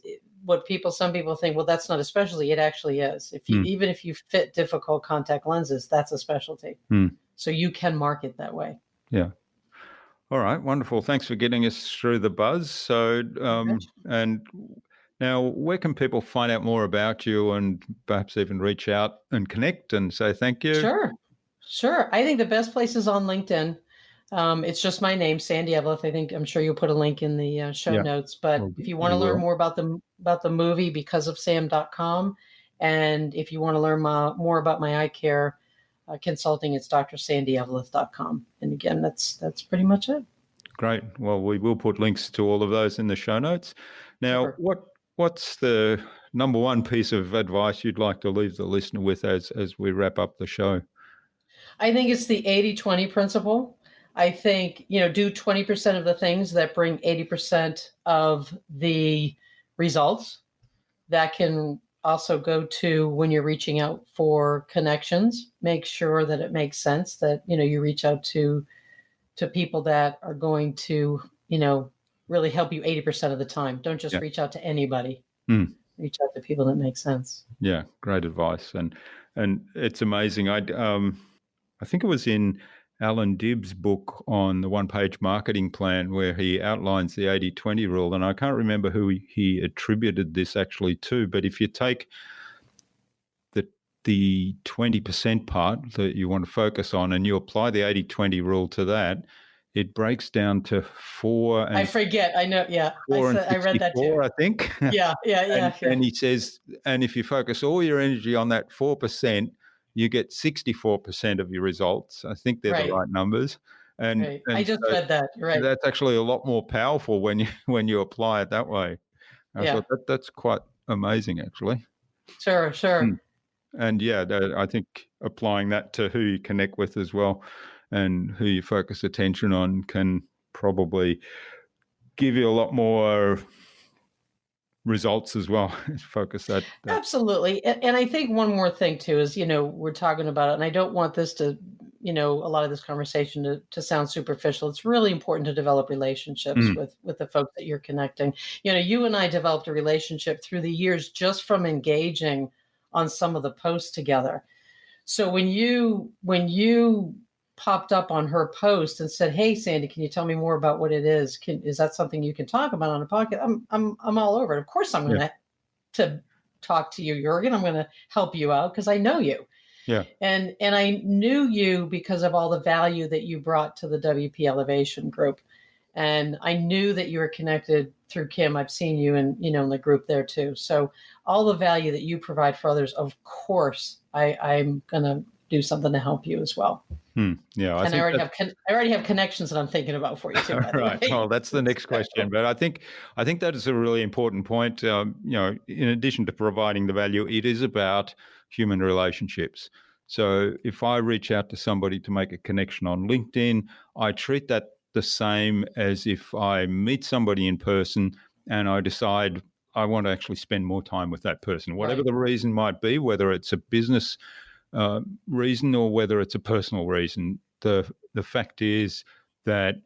some people think, well, that's not a specialty. It actually is. Even if you fit difficult contact lenses, that's a specialty. So you can market that way. Yeah. All right. Wonderful. Thanks for getting us through the buzz. So, and now where can people find out more about you and perhaps even reach out and connect and say thank you? Sure. I think the best place is on LinkedIn. It's just my name, Sandi Eveleth. I'm sure you'll put a link in the show notes. But if you want to learn more about the movie, becauseofsam.com, and if you want to learn more about my eye care consulting, it's drsandieveleth.com. And again, that's pretty much it. Great. Well, we will put links to all of those in the show notes. Now, what's the number one piece of advice you'd like to leave the listener with as we wrap up the show? I think it's the 80-20 principle. I think, do 20% of the things that bring 80% of the results. That can also go to when you're reaching out for connections, make sure that it makes sense that, you reach out to people that are going to, really help you 80% of the time. Don't just Yeah. reach out to anybody. Mm. Reach out to people that make sense. Yeah, great advice. And it's amazing. I think it was in Alan Dibb's book on the one-page marketing plan where he outlines the 80-20 rule, and I can't remember who he attributed this actually to, but if you take the 20% part that you want to focus on and you apply the 80-20 rule to that, it breaks down to 4 and I forget. I know. Yeah. 4 and I read that 64, too. I think. Yeah. And he says, and if you focus all your energy on that 4%, you get 64% of your results. I think they're the right numbers. And right. I just so read that. You're right. that's actually a lot more powerful when you apply it that way. I thought that's quite amazing, actually. Sure. And I think applying that to who you connect with as well and who you focus attention on can probably give you a lot more results as well. Focus that. Absolutely. And I think one more thing too is, we're talking about it, and I don't want this to, a lot of this conversation to sound superficial. It's really important to develop relationships with the folks that you're connecting. You and I developed a relationship through the years just from engaging on some of the posts together. So when you popped up on her post and said, "Hey, Sandi, can you tell me more about what it is? Is that something you can talk about on a podcast?" I'm all over it. Of course, I'm going to talk to you, Jürgen. I'm going to help you out because I know you. Yeah. And I knew you because of all the value that you brought to the WP Elevation group. And I knew that you were connected through Kim. I've seen you in the group there too. So all the value that you provide for others, of course, I'm going to do something to help you as well. Yeah, I already have connections that I'm thinking about for you too. Right. Well, that's the next question. But I think that is a really important point. In addition to providing the value, it is about human relationships. So if I reach out to somebody to make a connection on LinkedIn, I treat that the same as if I meet somebody in person and I decide I want to actually spend more time with that person, whatever the reason might be, whether it's a business reason or whether it's a personal reason. The fact is that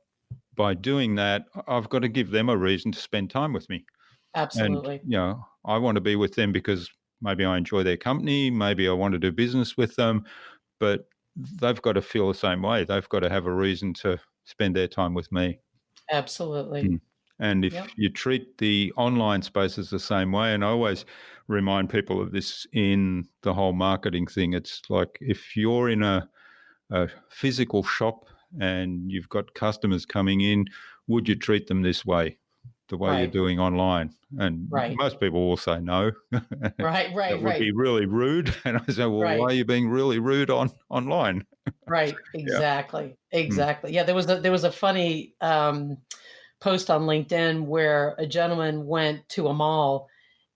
by doing that, I've got to give them a reason to spend time with me. Absolutely. And, I want to be with them because maybe I enjoy their company, maybe I want to do business with them, but they've got to feel the same way. They've got to have a reason to spend their time with me. Absolutely. And if you treat the online spaces the same way, and I always remind people of this in the whole marketing thing, it's like if you're in a physical shop and you've got customers coming in, would you treat them this way, the way you're doing online? And most people will say no. It would be really rude. And I say, well, why are you being really rude online? Right. Exactly. Exactly. Yeah. There was a funny post on LinkedIn where a gentleman went to a mall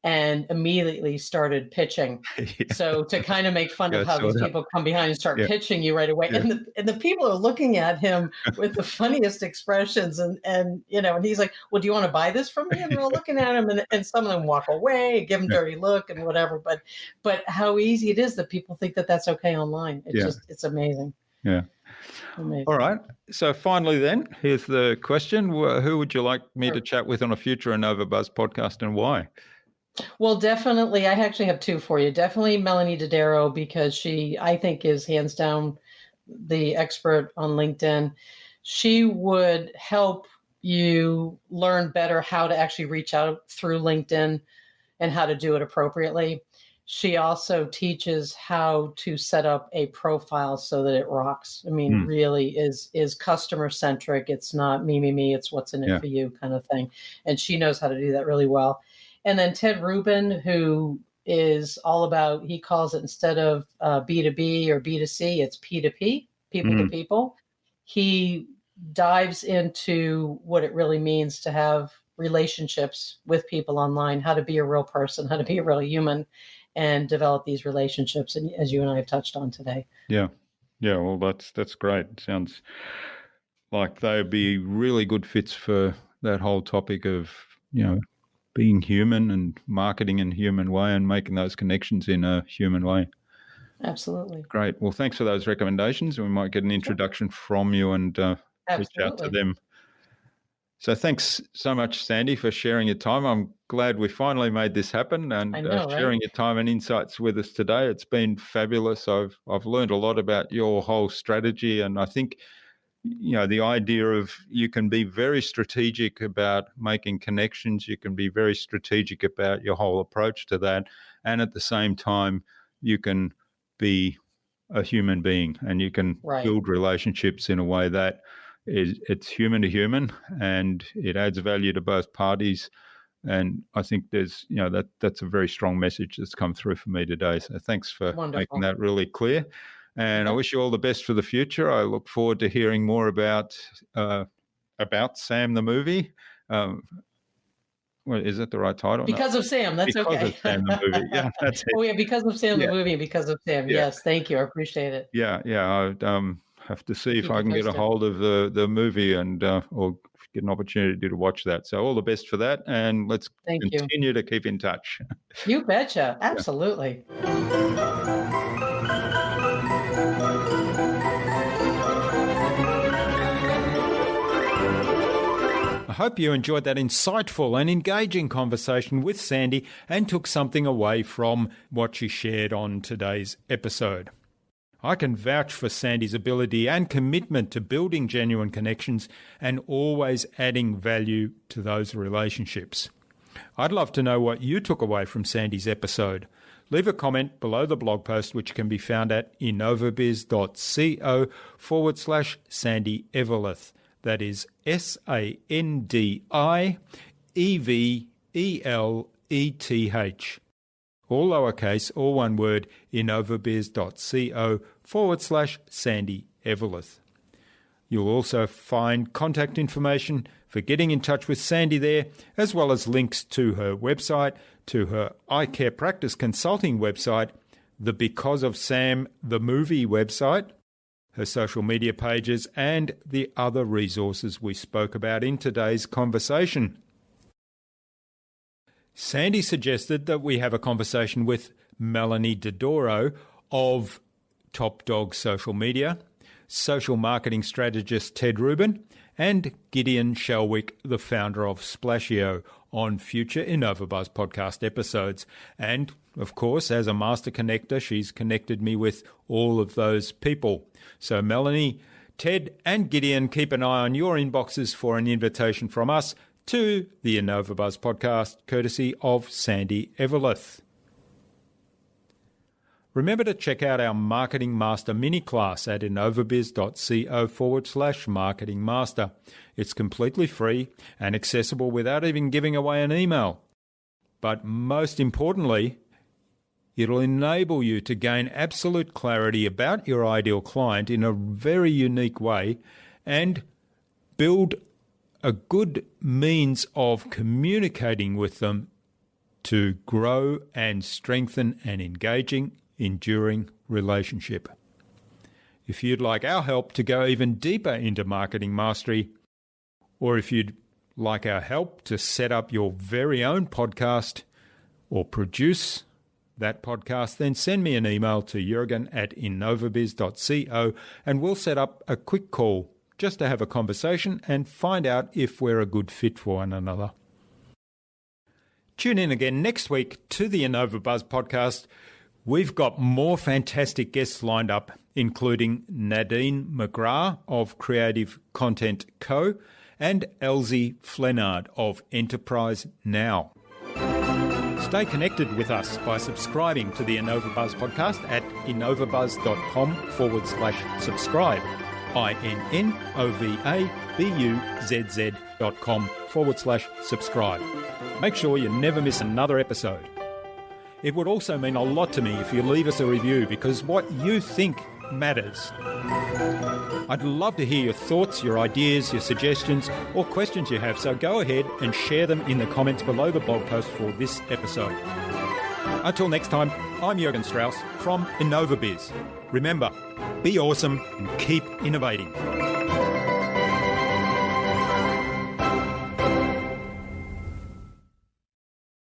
and immediately started pitching. So to kind of make fun of how these people come behind and start pitching you right away. And the people are looking at him with the funniest expressions. And he's like, well, do you want to buy this from me? And they're all looking at him and some of them walk away, give him a dirty look and whatever. But how easy it is that people think that that's okay online. It's amazing. Yeah. Amazing. All right. So finally then, here's the question. Who would you like me to chat with on a future InnovaBuzz podcast and why? Well, definitely. I actually have two for you. Definitely Melanie Dodaro, because she, I think, is hands down the expert on LinkedIn. She would help you learn better how to actually reach out through LinkedIn and how to do it appropriately. She also teaches how to set up a profile so that it rocks. I mean, really is customer centric. It's not me, it's what's in it for you kind of thing. And she knows how to do that really well. And then Ted Rubin, who is all about, he calls it, instead of B2B or B2C, it's P2P, people to people. He dives into what it really means to have relationships with people online, how to be a real person, how to be a real human, and develop these relationships, and as you and I have touched on today. Yeah. Well, that's great. It sounds like they'd be really good fits for that whole topic of being human and marketing in a human way and making those connections in a human way. Absolutely. Great. Well, thanks for those recommendations. We might get an introduction from you and reach out to them. So thanks so much, Sandi, for sharing your time. I'm glad we finally made this happen and sharing your time and insights with us today. It's been fabulous. I've learned a lot about your whole strategy, and I think the idea of you can be very strategic about making connections. You can be very strategic about your whole approach to that, and at the same time, you can be a human being and you can build relationships in a way that it's human to human, and it adds value to both parties. And I think there's, that's a very strong message that's come through for me today. So thanks for making that really clear. And I wish you all the best for the future. I look forward to hearing more about Sam the movie. Well, is that the right title? Because of Sam, that's because okay. Of Sam the movie. Yeah, that's it. Oh, yeah, Because of Sam the movie, Because of Sam. Yeah. Yes, thank you. I appreciate it. Yeah. I have to see if I can get a hold of the movie and or get an opportunity to watch that. So all the best for that, and let's continue to keep in touch. You betcha. Absolutely. I hope you enjoyed that insightful and engaging conversation with Sandi and took something away from what she shared on today's episode. I can vouch for Sandi's ability and commitment to building genuine connections and always adding value to those relationships. I'd love to know what you took away from Sandi's episode. Leave a comment below the blog post, which can be found at innovabiz.co/Sandi Eveleth. That is SandiEveleth. All lowercase, all one word, innovabiz.co/Sandi Eveleth. You'll also find contact information for getting in touch with Sandi there, as well as links to her website, to her eye care practice consulting website, the Because of Sam the movie website, her social media pages, and the other resources we spoke about in today's conversation. Sandi suggested that we have a conversation with Melanie Dodoro of Top Dog Social Media, social marketing strategist Ted Rubin, and Gideon Shelwick, the founder of Splashio, on future InnovaBuzz podcast episodes. And, of course, as a master connector, she's connected me with all of those people. So Melanie, Ted and Gideon, keep an eye on your inboxes for an invitation from us to the InnovaBuzz podcast, courtesy of Sandi Eveleth. Remember to check out our Marketing Master mini class at innovabiz.co/Marketing Master. It's completely free and accessible without even giving away an email. But most importantly, it'll enable you to gain absolute clarity about your ideal client in a very unique way and build a good means of communicating with them to grow and strengthen an engaging, enduring relationship. If you'd like our help to go even deeper into marketing mastery, or if you'd like our help to set up your very own podcast or produce that podcast, then send me an email to jurgen@innovabiz.co and we'll set up a quick call just to have a conversation and find out if we're a good fit for one another. Tune in again next week to the InnovaBuzz podcast. We've got more fantastic guests lined up, including Nadine McGrath of Creative Content Co. and Elsie Flenard of Enterprise Now. Stay connected with us by subscribing to the InnovaBuzz podcast at innovabuzz.com/subscribe. innovabuzz.com/subscribe. Make sure you never miss another episode. It would also mean a lot to me if you leave us a review, because what you think matters. I'd love to hear your thoughts, your ideas, your suggestions, or questions you have, so go ahead and share them in the comments below the blog post for this episode. Until next time, I'm Jurgen Strauss from InnovaBiz. Remember, be awesome and keep innovating.